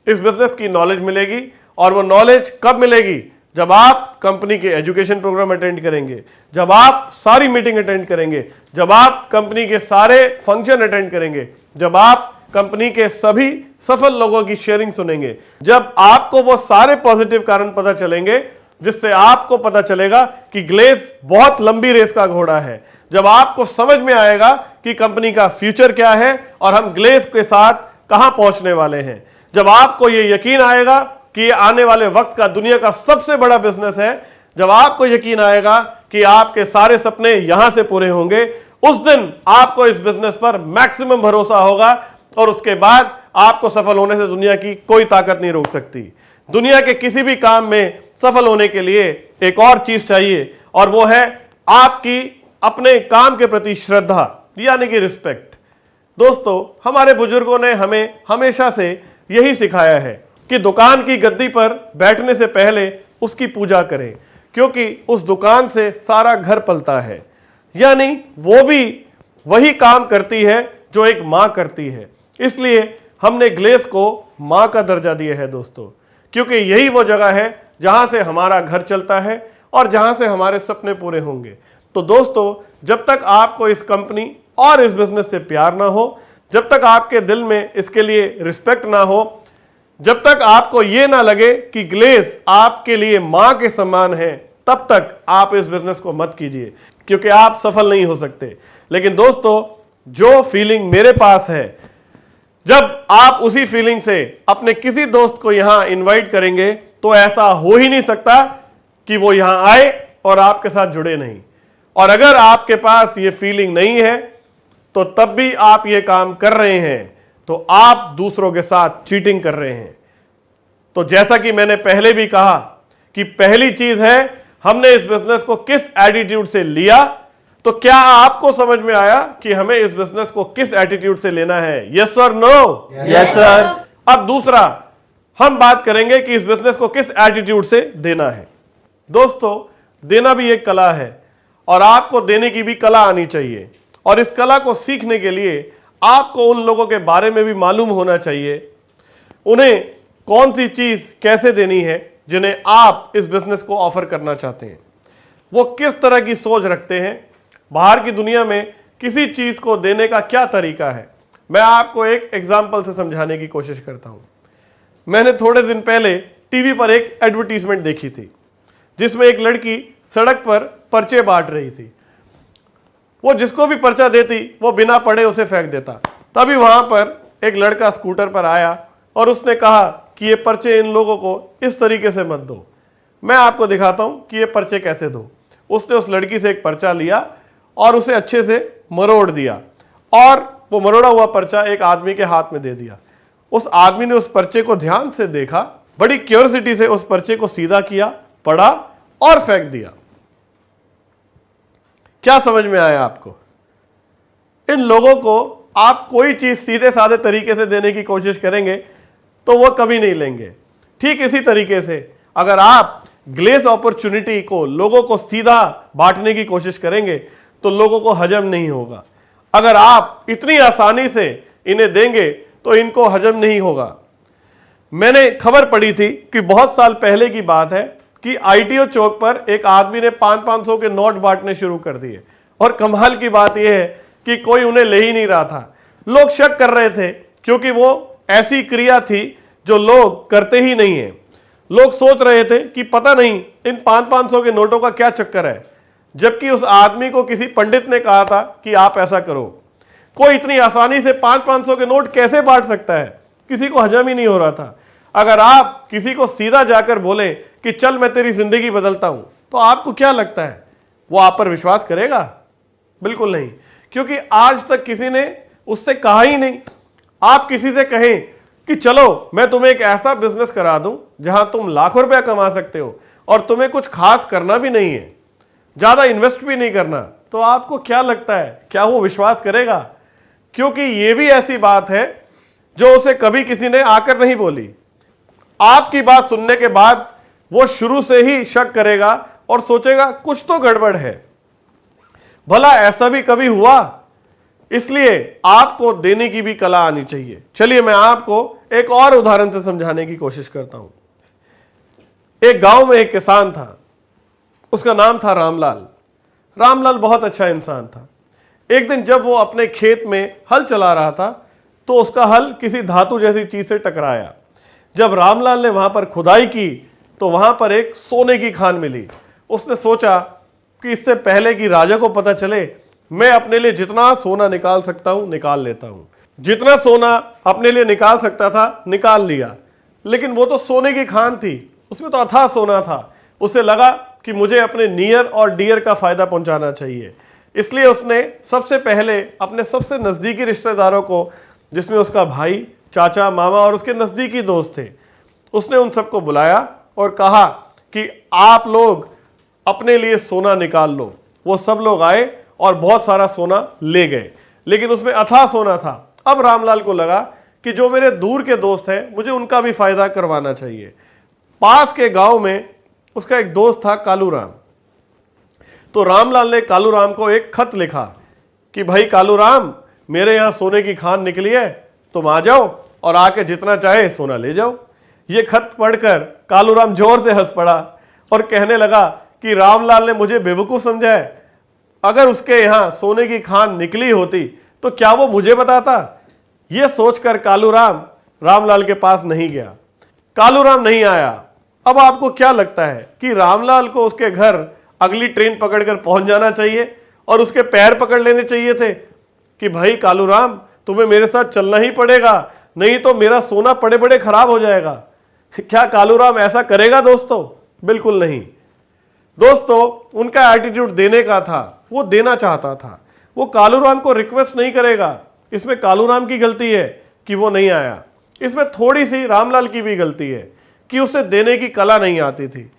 इस बिजनेस की नॉलेज मिलेगी। और वो नॉलेज कब मिलेगी? जब आप कंपनी के एजुकेशन प्रोग्राम अटेंड करेंगे, जब आप सारी मीटिंग अटेंड करेंगे, जब आप कंपनी के सारे फंक्शन अटेंड करेंगे, जब आप कंपनी के सभी सफल लोगों की शेयरिंग सुनेंगे, जब आपको वो सारे पॉजिटिव कारण पता चलेंगे जिससे आपको पता चलेगा कि ग्लेज बहुत लंबी रेस का घोड़ा है, जब आपको समझ में आएगा कि कंपनी का फ्यूचर क्या है और हम ग्लेज के साथ कहां पहुंचने वाले हैं, जब आपको यह यकीन आएगा कि ये आने वाले वक्त का दुनिया का सबसे बड़ा बिजनेस है, जब आपको यकीन आएगा कि आपके सारे सपने यहां से पूरे होंगे, उस दिन आपको इस बिजनेस पर मैक्सिमम भरोसा होगा और उसके बाद आपको सफल होने से दुनिया की कोई ताकत नहीं रोक सकती। दुनिया के किसी भी काम में सफल होने के लिए एक और चीज चाहिए, और वो है आपकी अपने काम के प्रति श्रद्धा, यानी कि रिस्पेक्ट। दोस्तों, हमारे बुजुर्गों ने हमें हमेशा से यही सिखाया है कि दुकान की गद्दी पर बैठने से पहले उसकी पूजा करें, क्योंकि उस दुकान से सारा घर पलता है। यानी वो भी वही काम करती है जो एक मां करती है। इसलिए हमने ग्लेज को मां का दर्जा दिया है दोस्तों, क्योंकि यही वो जगह है जहां से हमारा घर चलता है और जहां से हमारे सपने पूरे होंगे। तो दोस्तों, जब तक आपको इस कंपनी और इस बिजनेस से प्यार ना हो, जब तक आपके दिल में इसके लिए रिस्पेक्ट ना हो, जब तक आपको यह ना लगे कि ग्लेज आपके लिए मां के समान है, तब तक आप इस बिजनेस को मत कीजिए, क्योंकि आप सफल नहीं हो सकते। लेकिन दोस्तों, जो फीलिंग मेरे पास है, जब आप उसी फीलिंग से अपने किसी दोस्त को यहां इनवाइट करेंगे तो ऐसा हो ही नहीं सकता कि वो यहां आए और आपके साथ जुड़े नहीं। और अगर आपके पास ये फीलिंग नहीं है तो तब भी आप ये काम कर रहे हैं तो आप दूसरों के साथ चीटिंग कर रहे हैं। तो जैसा कि मैंने पहले भी कहा कि पहली चीज है हमने इस बिजनेस को किस एटीट्यूड से लिया। तो क्या आपको समझ में आया कि हमें इस बिजनेस को किस एटीट्यूड से लेना है? यस और नो? Yes sir. अब दूसरा हम बात करेंगे कि इस बिजनेस को किस एटीट्यूड से देना है। दोस्तों, देना भी एक कला है और आपको देने की भी कला आनी चाहिए, और इस कला को सीखने के लिए आपको उन लोगों के बारे में भी मालूम होना चाहिए, उन्हें कौन सी चीज कैसे देनी है जिन्हें आप इस बिजनेस को ऑफर करना चाहते हैं, वो किस तरह की सोच रखते हैं, बाहर की दुनिया में किसी चीज को देने का क्या तरीका है। मैं आपको एक एग्जाम्पल से समझाने की कोशिश करता हूं। मैंने थोड़े दिन पहले टीवी पर एक एडवर्टीजमेंट देखी थी जिसमें एक लड़की सड़क पर पर्चे बांट रही थी। वो जिसको भी पर्चा देती वो बिना पढ़े उसे फेंक देता। तभी वहां पर एक लड़का स्कूटर पर आया और उसने कहा कि ये पर्चे इन लोगों को इस तरीके से मत दो, मैं आपको दिखाता हूं कि ये पर्चे कैसे दो। उसने उस लड़की से एक पर्चा लिया और उसे अच्छे से मरोड़ दिया और वो मरोड़ा हुआ पर्चा एक आदमी के हाथ में दे दिया। उस आदमी ने उस पर्चे को ध्यान से देखा, बड़ी क्यूरियोसिटी से उस पर्चे को सीधा किया, पढ़ा और फेंक दिया। क्या समझ में आया आपको? इन लोगों को आप कोई चीज सीधे साधे तरीके से देने की कोशिश करेंगे तो वो कभी नहीं लेंगे। ठीक इसी तरीके से अगर आप ग्लेस अपॉर्चुनिटी को लोगों को सीधा बांटने की कोशिश करेंगे तो लोगों को हजम नहीं होगा। अगर आप इतनी आसानी से इन्हें देंगे तो इनको हजम नहीं होगा। मैंने खबर पढ़ी थी कि बहुत साल पहले की बात है कि आईटीओ चौक पर एक आदमी ने 500 के नोट बांटने शुरू कर दिए और कमाल की बात यह है कि कोई उन्हें ले ही नहीं रहा था। लोग शक कर रहे थे क्योंकि वो ऐसी क्रिया थी जो लोग करते ही नहीं है। लोग सोच रहे थे कि पता नहीं इन 500 के नोटों का क्या चक्कर है, जबकि उस आदमी को किसी पंडित ने कहा था कि आप ऐसा करो। कोई इतनी आसानी से 500 के नोट कैसे बांट सकता है? किसी को हजम ही नहीं हो रहा था। अगर आप किसी को सीधा जाकर बोलें कि चल मैं तेरी जिंदगी बदलता हूं, तो आपको क्या लगता है वो आप पर विश्वास करेगा? बिल्कुल नहीं, क्योंकि आज तक किसी ने उससे कहा ही नहीं। आप किसी से कहें कि चलो मैं तुम्हें एक ऐसा बिजनेस करा दूं जहां तुम लाखों रुपया कमा सकते हो और तुम्हें कुछ खास करना भी नहीं है, ज्यादा इन्वेस्ट भी नहीं करना, तो आपको क्या लगता है क्या वो विश्वास करेगा? क्योंकि ये भी ऐसी बात है जो उसे कभी किसी ने आकर नहीं बोली। आपकी बात सुनने के बाद वो शुरू से ही शक करेगा और सोचेगा कुछ तो गड़बड़ है, भला ऐसा भी कभी हुआ? इसलिए आपको देने की भी कला आनी चाहिए। चलिए मैं आपको एक और उदाहरण से समझाने की कोशिश करता हूं। एक गांव में एक किसान था, उसका नाम था रामलाल। रामलाल बहुत अच्छा इंसान था। एक दिन जब वो अपने खेत में हल चला रहा था तो उसका हल किसी धातु जैसी चीज से टकराया। जब रामलाल ने वहां पर खुदाई की तो वहां पर एक सोने की खान मिली। उसने सोचा कि इससे पहले कि राजा को पता चले मैं अपने लिए जितना सोना निकाल सकता हूं निकाल लेता हूं। जितना सोना अपने लिए निकाल सकता था निकाल लिया, लेकिन वो तो सोने की खान थी, उसमें तो अथाह सोना था। उसे लगा कि मुझे अपने नियर और डियर का फायदा पहुंचाना चाहिए, इसलिए उसने सबसे पहले अपने सबसे नजदीकी रिश्तेदारों को, जिसमें उसका भाई, चाचा, मामा और उसके नजदीकी दोस्त थे, उसने उन सबको बुलाया और कहा कि आप लोग अपने लिए सोना निकाल लो। वो सब लोग आए और बहुत सारा सोना ले गए, लेकिन उसमें अथाह सोना था। अब रामलाल को लगा कि जो मेरे दूर के दोस्त हैं मुझे उनका भी फायदा करवाना चाहिए। पास के गांव में उसका एक दोस्त था कालूराम। तो रामलाल ने कालूराम को एक खत लिखा कि भाई कालूराम, मेरे यहां सोने की खान निकली है, तुम आ जाओ और आके जितना चाहे सोना ले जाओ। ये खत पढ़कर कालूराम जोर से हंस पड़ा और कहने लगा कि रामलाल ने मुझे बेवकूफ समझा है। अगर उसके यहां सोने की खान निकली होती तो क्या वो मुझे बताता? यह सोचकर कालूराम रामलाल के पास नहीं गया। कालूराम नहीं आया। अब आपको क्या लगता है कि रामलाल को उसके घर अगली ट्रेन पकड़कर पहुंच जाना चाहिए और उसके पैर पकड़ लेने चाहिए थे कि भाई कालूराम, तुम्हें मेरे साथ चलना ही पड़ेगा, नहीं तो मेरा सोना पड़े पड़े खराब हो जाएगा? क्या कालूराम ऐसा करेगा दोस्तों? बिल्कुल नहीं। दोस्तों, उनका एटीट्यूड देने का था, वो देना चाहता था। वो कालूराम को रिक्वेस्ट नहीं करेगा। इसमें कालूराम की गलती है कि वो नहीं आया। इसमें थोड़ी सी रामलाल की भी गलती है कि उसे देने की कला नहीं आती थी,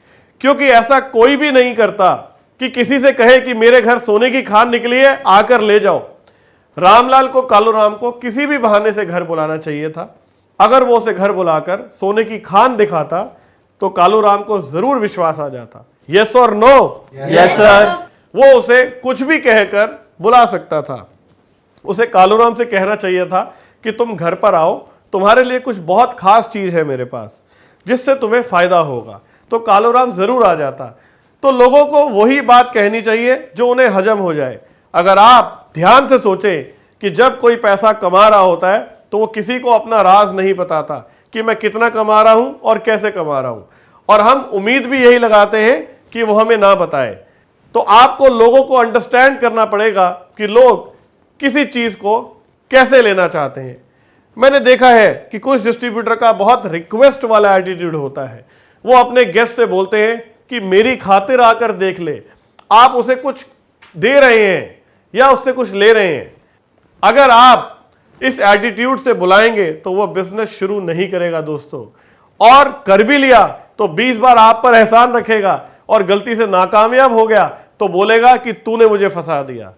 क्योंकि ऐसा कोई भी नहीं करता कि किसी से कहे कि मेरे घर सोने की खान निकली है, आकर ले जाओ। रामलाल को कालूराम को किसी भी बहाने से घर बुलाना चाहिए था। अगर वो उसे घर बुलाकर सोने की खान दिखाता तो कालूराम को जरूर विश्वास आ जाता। यस और नो? Yes sir. वो उसे कुछ भी कहकर बुला सकता था। उसे कालूराम से कहना चाहिए था कि तुम घर पर आओ, तुम्हारे लिए कुछ बहुत खास चीज है मेरे पास जिससे तुम्हें फायदा होगा। तो कालूराम जरूर आ जाता। तो लोगों को वही बात कहनी चाहिए जो उन्हें हजम हो जाए। अगर आप ध्यान से सोचें कि जब कोई पैसा कमा रहा होता है तो वो किसी को अपना राज नहीं बताता, कि मैं कितना कमा रहा हूं और कैसे कमा रहा हूं, और हम उम्मीद भी यही लगाते हैं कि वो हमें ना बताए। तो आपको लोगों को अंडरस्टैंड करना पड़ेगा कि लोग किसी चीज को कैसे लेना चाहते हैं। मैंने देखा है कि कुछ डिस्ट्रीब्यूटर का बहुत रिक्वेस्ट वाला एटीट्यूड होता है। वो अपने गेस्ट से बोलते हैं कि मेरी खातिर आकर देख ले, आप उसे कुछ दे रहे हैं या उससे कुछ ले रहे हैं। अगर आप इस एटीट्यूड से बुलाएंगे तो वो बिजनेस शुरू नहीं करेगा दोस्तों, और कर भी लिया तो 20 बार आप पर एहसान रखेगा, और गलती से नाकामयाब हो गया तो बोलेगा कि तूने मुझे फंसा दिया।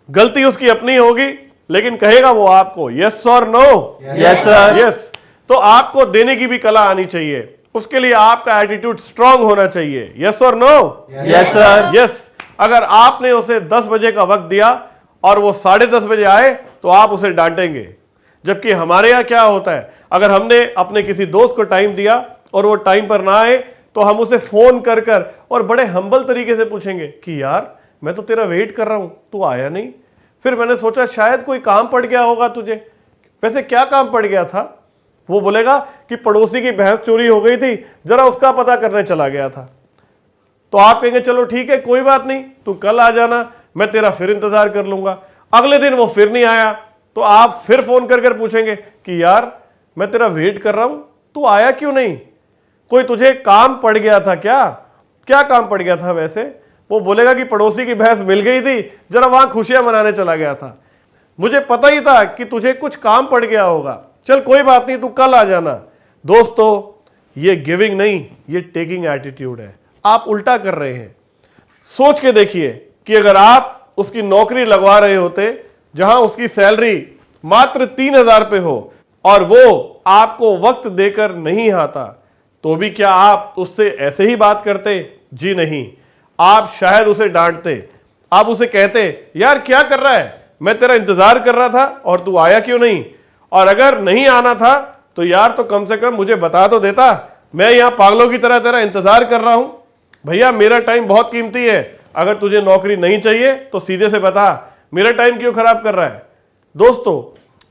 गलती उसकी अपनी होगी, लेकिन कहेगा वो आपको। यस और नो? Yes sir. यस। तो आपको देने की भी कला आनी चाहिए, उसके लिए आपका एटीट्यूड स्ट्रांग होना चाहिए। यस और नो? Yes sir. यस। अगर आपने उसे 10 बजे का वक्त दिया और वो 10:30 बजे आए तो आप उसे डांटेंगे। जबकि हमारे यहां क्या होता है, अगर हमने अपने किसी दोस्त को टाइम दिया और वो टाइम पर ना आए तो हम उसे फोन कर कर और बड़े हम्बल तरीके से पूछेंगे कि यार मैं तो तेरा वेट कर रहा हूं, तू आया नहीं। फिर मैंने सोचा शायद कोई काम पड़ गया होगा तुझे। वैसे क्या काम पड़ गया था? वो बोलेगा कि पड़ोसी की भैंस चोरी हो गई थी, जरा उसका पता करने चला गया था। तो आप कहेंगे चलो ठीक है, कोई बात नहीं, तू कल आ जाना, मैं तेरा फिर इंतजार कर लूंगा। अगले दिन वो फिर नहीं आया तो आप फिर फोन कर कर पूछेंगे कि यार मैं तेरा वेट कर रहा हूं, तू आया क्यों नहीं? कोई तुझे काम पड़ गया था क्या? क्या काम पड़ गया था वैसे? वो बोलेगा कि पड़ोसी की भैंस मिल गई थी, जरा वहां खुशियां मनाने चला गया था। मुझे पता ही था कि तुझे कुछ काम पड़ गया होगा, चल कोई बात नहीं, तू कल आ जाना। दोस्तों, ये गिविंग नहीं, ये टेकिंग एटीट्यूड है। आप उल्टा कर रहे हैं। सोच के देखिए कि अगर आप उसकी नौकरी लगवा रहे होते जहां उसकी सैलरी मात्र 3,000 रुपये हो और वो आपको वक्त देकर नहीं आता, तो भी क्या आप उससे ऐसे ही बात करते? जी नहीं, आप शायद उसे डांटते। आप उसे कहते यार क्या कर रहा है, मैं तेरा इंतजार कर रहा था और तू आया क्यों नहीं? और अगर नहीं आना था तो यार तो कम से कम मुझे बता तो देता, मैं यहां पागलों की तरह तेरा इंतजार कर रहा हूं। भैया मेरा टाइम बहुत कीमती है, अगर तुझे नौकरी नहीं चाहिए तो सीधे से बता, मेरा टाइम क्यों खराब कर रहा है? दोस्तों,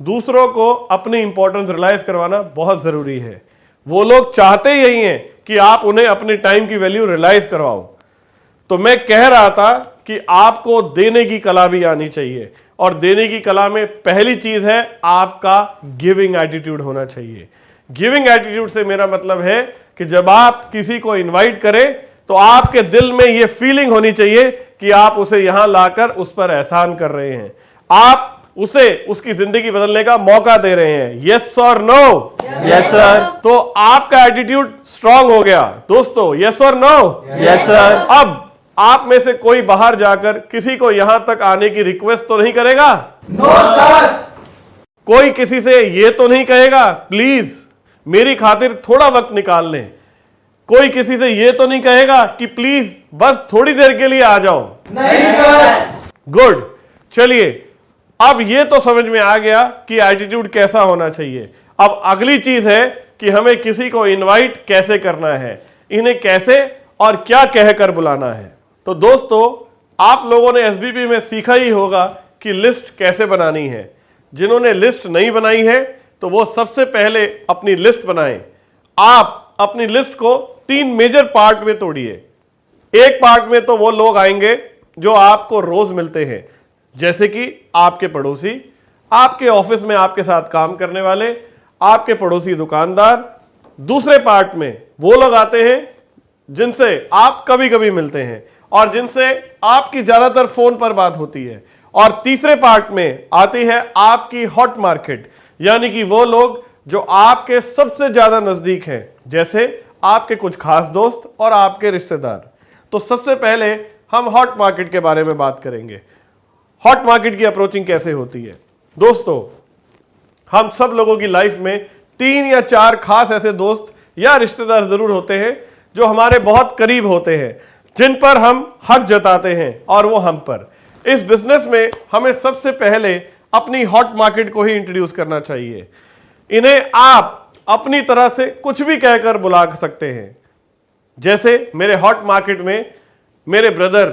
दूसरों को अपनी इंपॉर्टेंस रियलाइज करवाना बहुत जरूरी है। वो लोग चाहते यही हैं कि आप उन्हें अपने टाइम की वैल्यू रियलाइज करवाओ। तो मैं कह रहा था कि आपको देने की कला भी आनी चाहिए, और देने की कला में पहली चीज है आपका गिविंग एटीट्यूड होना चाहिए। गिविंग एटीट्यूड से मेरा मतलब है कि जब आप किसी को इनवाइट करें तो आपके दिल में यह फीलिंग होनी चाहिए कि आप उसे यहां लाकर उस पर एहसान कर रहे हैं, आप उसे उसकी जिंदगी बदलने का मौका दे रहे हैं। यस और नो? Yes sir. तो आपका एटीट्यूड स्ट्रांग हो गया दोस्तों। यस और नो? Yes sir. अब आप में से कोई बाहर जाकर किसी को यहां तक आने की रिक्वेस्ट तो नहीं करेगा? No sir. कोई किसी से यह तो नहीं कहेगा प्लीज मेरी खातिर थोड़ा वक्त निकाल लें? कोई किसी से यह तो नहीं कहेगा कि प्लीज बस थोड़ी देर के लिए आ जाओ? नहीं सर। गुड। चलिए, अब यह तो समझ में आ गया कि एटीट्यूड कैसा होना चाहिए। अब अगली चीज है कि हमें किसी को इनवाइट कैसे करना है, इन्हें कैसे और क्या कहकर बुलाना है। तो दोस्तों, आप लोगों ने एसबीपी में सीखा ही होगा कि लिस्ट कैसे बनानी है। जिन्होंने लिस्ट नहीं बनाई है तो वो सबसे पहले अपनी लिस्ट बनाएं। आप अपनी लिस्ट को 3 मेजर पार्ट में तोड़िए। एक पार्ट में तो वो लोग आएंगे जो आपको रोज मिलते हैं, जैसे कि आपके पड़ोसी, आपके ऑफिस में आपके साथ काम करने वाले, आपके पड़ोसी दुकानदार। दूसरे पार्ट में वो लोग आते हैं जिनसे आप कभी कभी मिलते हैं और जिनसे आपकी ज्यादातर फोन पर बात होती है। और तीसरे पार्ट में आती है आपकी हॉट मार्केट, यानी कि वो लोग जो आपके सबसे ज्यादा नजदीक हैं, जैसे आपके कुछ खास दोस्त और आपके रिश्तेदार। तो सबसे पहले हम हॉट मार्केट के बारे में बात करेंगे। हॉट मार्केट की अप्रोचिंग कैसे होती है? दोस्तों, हम सब लोगों की लाइफ में 3 या 4 खास ऐसे दोस्त या रिश्तेदार जरूर होते हैं जो हमारे बहुत करीब होते हैं, जिन पर हम हक जताते हैं और वो हम पर। इस बिजनेस में हमें सबसे पहले अपनी हॉट मार्केट को ही इंट्रोड्यूस करना चाहिए। इन्हें आप अपनी तरह से कुछ भी कहकर बुला सकते हैं। जैसे मेरे हॉट मार्केट में मेरे ब्रदर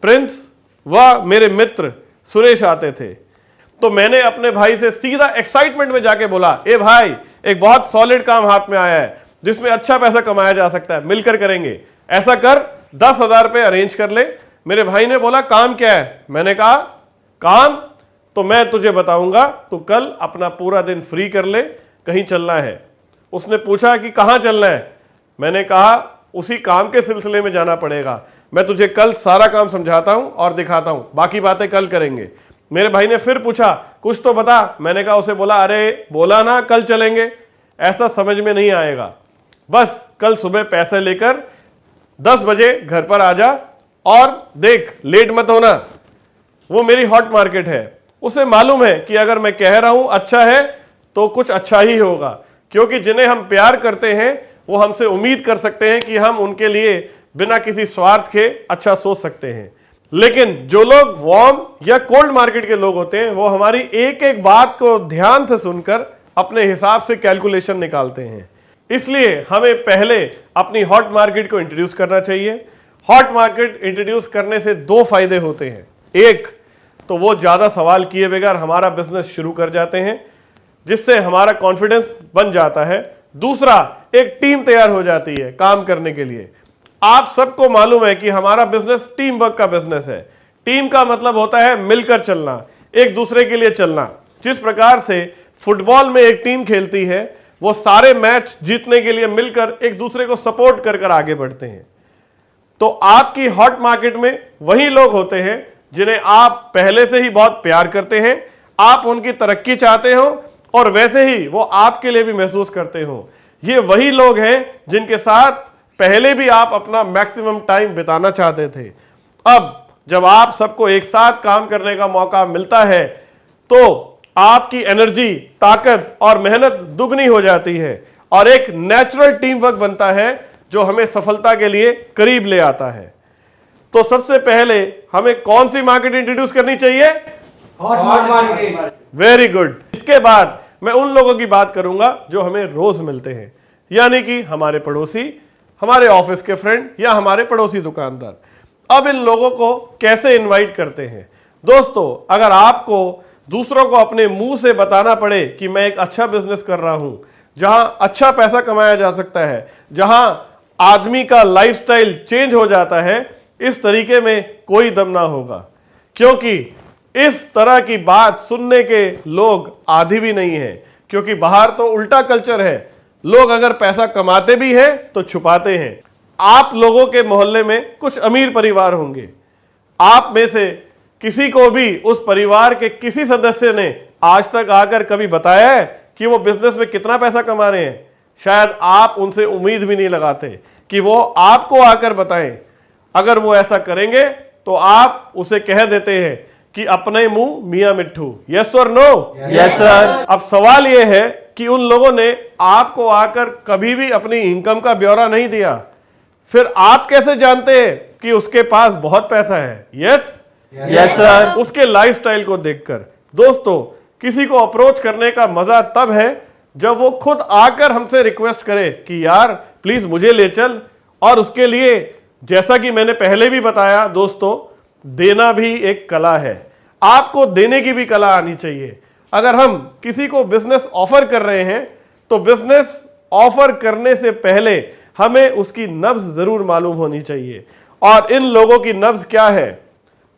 प्रिंस व मेरे मित्र सुरेश आते थे, तो मैंने अपने भाई से सीधा एक्साइटमेंट में जाके बोला, ए भाई एक बहुत सॉलिड काम हाथ में आया है जिसमें अच्छा पैसा कमाया जा सकता है, मिलकर करेंगे। ऐसा कर, 10,000 रुपये अरेंज कर ले। मेरे भाई ने बोला काम क्या है? मैंने कहा काम तो मैं तुझे बताऊंगा, तू कल अपना पूरा दिन फ्री कर ले, कहीं चलना है। उसने पूछा कि कहाँ चलना है? मैंने कहा उसी काम के सिलसिले में जाना पड़ेगा, मैं तुझे कल सारा काम समझाता हूं और दिखाता हूं, बाकी बातें कल करेंगे। मेरे भाई ने फिर पूछा कुछ तो बता। मैंने कहा, उसे बोला अरे बोला ना कल चलेंगे, ऐसा समझ में नहीं आएगा, बस कल सुबह पैसे लेकर 10 बजे घर पर आ जा और देख लेट मत होना, वो मेरी हॉट मार्केट है। उसे मालूम है कि अगर मैं कह रहा हूं अच्छा है तो कुछ अच्छा ही होगा, क्योंकि जिन्हें हम प्यार करते हैं वो हमसे उम्मीद कर सकते हैं कि हम उनके लिए बिना किसी स्वार्थ के अच्छा सोच सकते हैं। लेकिन जो लोग वार्म या कोल्ड मार्केट के लोग होते हैं वो हमारी एक एक बात को ध्यान से सुनकर अपने हिसाब से कैलकुलेशन निकालते हैं। इसलिए हमें पहले अपनी हॉट मार्केट को इंट्रोड्यूस करना चाहिए। हॉट मार्केट इंट्रोड्यूस करने से 2 फायदे होते हैं। एक तो वो ज्यादा सवाल किए बगैर हमारा बिजनेस शुरू कर जाते हैं, जिससे हमारा कॉन्फिडेंस बन जाता है। दूसरा, एक टीम तैयार हो जाती है काम करने के लिए। आप सबको मालूम है कि हमारा बिजनेस टीम वर्क का बिजनेस है। टीम का मतलब होता है मिलकर चलना, एक दूसरे के लिए चलना। जिस प्रकार से फुटबॉल में एक टीम खेलती है, वो सारे मैच जीतने के लिए मिलकर एक दूसरे को सपोर्ट कर कर आगे बढ़ते हैं। तो आपकी हॉट मार्केट में वही लोग होते हैं जिन्हें आप पहले से ही बहुत प्यार करते हैं, आप उनकी तरक्की चाहते हो और वैसे ही वो आपके लिए भी महसूस करते हो। ये वही लोग हैं जिनके साथ पहले भी आप अपना मैक्सिमम टाइम बिताना चाहते थे। अब जब आप सबको एक साथ काम करने का मौका मिलता है तो आपकी एनर्जी, ताकत और मेहनत दुगनी हो जाती है और एक नेचुरल टीम वर्क बनता है जो हमें सफलता के लिए करीब ले आता है। तो सबसे पहले हमें कौन सी मार्केट इंट्रोड्यूस करनी चाहिए? Hot market. Very good. इसके बाद मैं उन लोगों की बात करूंगा जो हमें रोज मिलते हैं, यानी कि हमारे पड़ोसी, हमारे ऑफिस के फ्रेंड या हमारे पड़ोसी दुकानदार। अब इन लोगों को कैसे इनवाइट करते हैं? दोस्तों, अगर आपको दूसरों को अपने मुंह से बताना पड़े कि मैं एक अच्छा बिजनेस कर रहा हूं, जहां अच्छा पैसा कमाया जा सकता है, जहां आदमी का लाइफस्टाइल चेंज हो जाता है, इस तरीके में कोई दम ना होगा, क्योंकि इस तरह की बात सुनने के लोग आदी भी नहीं है। क्योंकि बाहर तो उल्टा कल्चर है, लोग अगर पैसा कमाते भी हैं तो छुपाते हैं। आप लोगों के मोहल्ले में कुछ अमीर परिवार होंगे, आप में से किसी को भी उस परिवार के किसी सदस्य ने आज तक आकर कभी बताया है कि वो बिजनेस में कितना पैसा कमा रहे हैं? शायद आप उनसे उम्मीद भी नहीं लगाते कि वो आपको आकर बताएं। अगर वो ऐसा करेंगे तो आप उसे कह देते हैं कि अपने मुंह मियां मिट्ठू। यस और नो? Yes sir. अब सवाल यह है कि उन लोगों ने आपको आकर कभी भी अपनी इनकम का ब्यौरा नहीं दिया, फिर आप कैसे जानते हैं कि उसके पास बहुत पैसा है? Yes yes sir. उसके लाइफस्टाइल को देखकर। दोस्तों, किसी को अप्रोच करने का मजा तब है जब वो खुद आकर हमसे रिक्वेस्ट करे कि यार प्लीज मुझे ले चल। और उसके लिए, जैसा कि मैंने पहले भी बताया दोस्तों, देना भी एक कला है। आपको देने की भी कला आनी चाहिए। अगर हम किसी को बिजनेस ऑफर कर रहे हैं तो बिजनेस ऑफर करने से पहले हमें उसकी नब्ज जरूर मालूम होनी चाहिए। और इन लोगों की नब्ज क्या है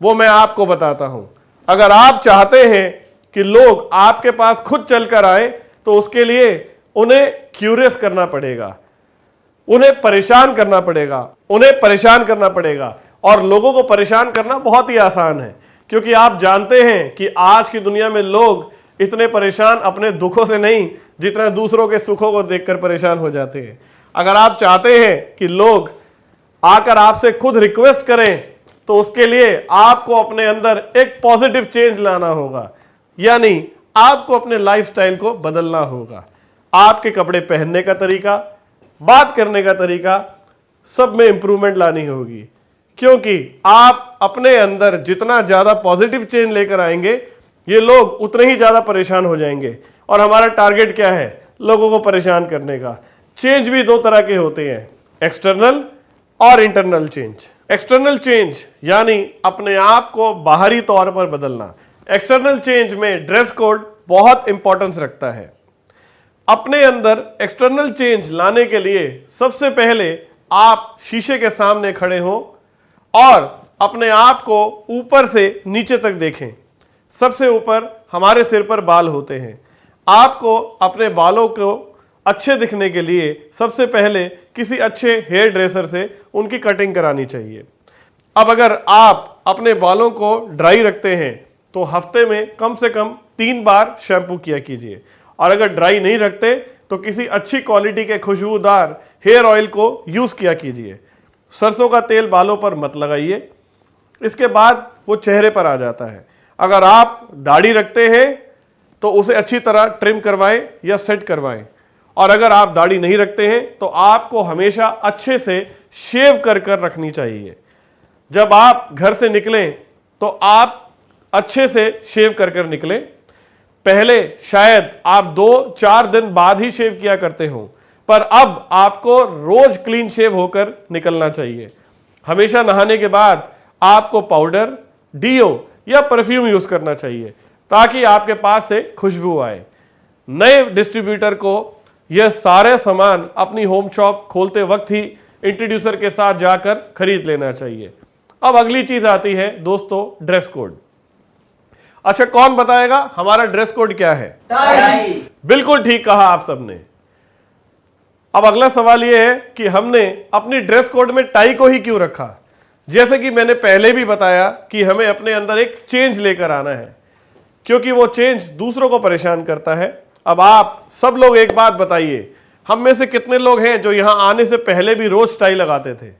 वो मैं आपको बताता हूं। अगर आप चाहते हैं कि लोग आपके पास खुद चलकर आए तो उसके लिए उन्हें क्यूरियस करना पड़ेगा, उन्हें परेशान करना पड़ेगा, उन्हें परेशान करना पड़ेगा। और लोगों को परेशान करना बहुत ही आसान है, क्योंकि आप जानते हैं कि आज की दुनिया में लोग इतने परेशान अपने दुखों से नहीं जितना दूसरों के सुखों को देखकर परेशान हो जाते हैं। अगर आप चाहते हैं कि लोग आकर आपसे खुद रिक्वेस्ट करें तो उसके लिए आपको अपने अंदर एक पॉजिटिव चेंज लाना होगा, यानी आपको अपने लाइफस्टाइल को बदलना होगा। आपके कपड़े पहनने का तरीका, बात करने का तरीका, सब में इंप्रूवमेंट लानी होगी। क्योंकि आप अपने अंदर जितना ज्यादा पॉजिटिव चेंज लेकर आएंगे, ये लोग उतने ही ज्यादा परेशान हो जाएंगे। और हमारा टारगेट क्या है? लोगों को परेशान करने का। चेंज भी 2 तरह के होते हैं, एक्सटर्नल और इंटरनल चेंज। एक्सटर्नल चेंज यानी अपने आप को बाहरी तौर पर बदलना। एक्सटर्नल चेंज में ड्रेस कोड बहुत इंपॉर्टेंस रखता है। अपने अंदर एक्सटर्नल चेंज लाने के लिए सबसे पहले आप शीशे के सामने खड़े हो और अपने आप को ऊपर से नीचे तक देखें। सबसे ऊपर हमारे सिर पर बाल होते हैं। आपको अपने बालों को अच्छे दिखने के लिए सबसे पहले किसी अच्छे हेयर ड्रेसर से उनकी कटिंग करानी चाहिए। अब अगर आप अपने बालों को ड्राई रखते हैं तो हफ्ते में कम से कम 3 बार शैम्पू किया कीजिए, और अगर ड्राई नहीं रखते तो किसी अच्छी क्वालिटी के खुशबूदार हेयर ऑयल को यूज किया कीजिए। सरसों का तेल बालों पर मत लगाइए, इसके बाद वो चेहरे पर आ जाता है। अगर आप दाढ़ी रखते हैं तो उसे अच्छी तरह ट्रिम करवाएं या सेट करवाएं, और अगर आप दाढ़ी नहीं रखते हैं तो आपको हमेशा अच्छे से शेव कर कर रखनी चाहिए। जब आप घर से निकलें तो आप अच्छे से शेव कर कर निकलें। पहले शायद आप 2-4 दिन बाद ही शेव किया करते हो, पर अब आपको रोज क्लीन शेव होकर निकलना चाहिए। हमेशा नहाने के बाद आपको पाउडर, डीओ या परफ्यूम यूज करना चाहिए ताकि आपके पास से खुशबू आए। नए डिस्ट्रीब्यूटर को यह सारे सामान अपनी होम शॉप खोलते वक्त ही इंट्रोड्यूसर के साथ जाकर खरीद लेना चाहिए। अब अगली चीज आती है दोस्तों, ड्रेस कोड। अच्छा, कौन बताएगा हमारा ड्रेस कोड क्या है? टाई। बिल्कुल ठीक कहा आप सबने। अब अगला सवाल यह है कि हमने अपनी ड्रेस कोड में टाई को ही क्यों रखा? जैसे कि मैंने पहले भी बताया कि हमें अपने अंदर एक चेंज लेकर आना है, क्योंकि वो चेंज दूसरों को परेशान करता है। अब आप सब लोग एक बात बताइए, हम में से कितने लोग हैं जो यहां आने से पहले भी रोज टाई लगाते थे?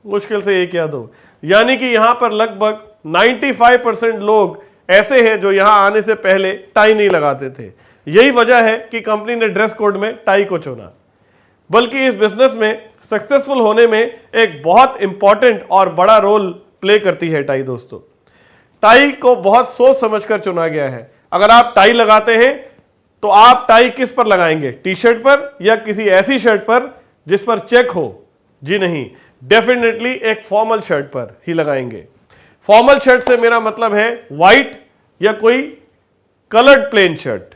मुश्किल से 1 या 2, यानी कि यहां पर लगभग 95% लोग ऐसे हैं जो यहां आने से पहले टाई नहीं लगाते थे। यही वजह है कि कंपनी ने ड्रेस कोड में टाई को चुना। बल्कि इस बिजनेस में सक्सेसफुल होने में एक बहुत इंपॉर्टेंट और बड़ा रोल प्ले करती है टाई। दोस्तों, टाई को बहुत सोच समझकर चुना गया है। अगर आप टाई लगाते हैं तो आप टाई किस पर लगाएंगे? टी शर्ट पर या किसी ऐसी शर्ट पर जिस पर चेक हो? जी नहीं, डेफिनेटली एक फॉर्मल शर्ट पर ही लगाएंगे। फॉर्मल शर्ट से मेरा मतलब है व्हाइट या कोई कलर्ड प्लेन शर्ट।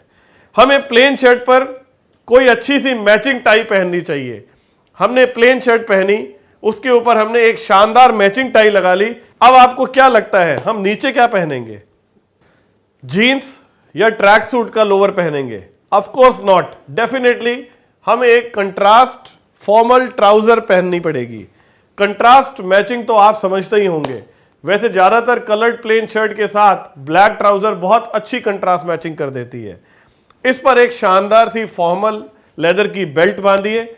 हमें प्लेन शर्ट पर कोई अच्छी सी मैचिंग टाई पहननी चाहिए। हमने प्लेन शर्ट पहनी, उसके ऊपर हमने एक शानदार मैचिंग टाई लगा ली। अब आपको क्या लगता है हम नीचे क्या पहनेंगे? जीन्स या ट्रैक सूट का लोअर पहनेंगे? Of course not. डेफिनेटली हमें एक कंट्रास्ट फॉर्मल ट्राउजर पहननी पड़ेगी। कंट्रास्ट मैचिंग तो आप समझते ही होंगे। वैसे ज्यादातर कलर्ड प्लेन शर्ट के साथ ब्लैक ट्राउजर बहुत अच्छी कंट्रास्ट मैचिंग कर देती है। इस पर एक शानदार सी फॉर्मल लेदर की बेल्ट बांधिए।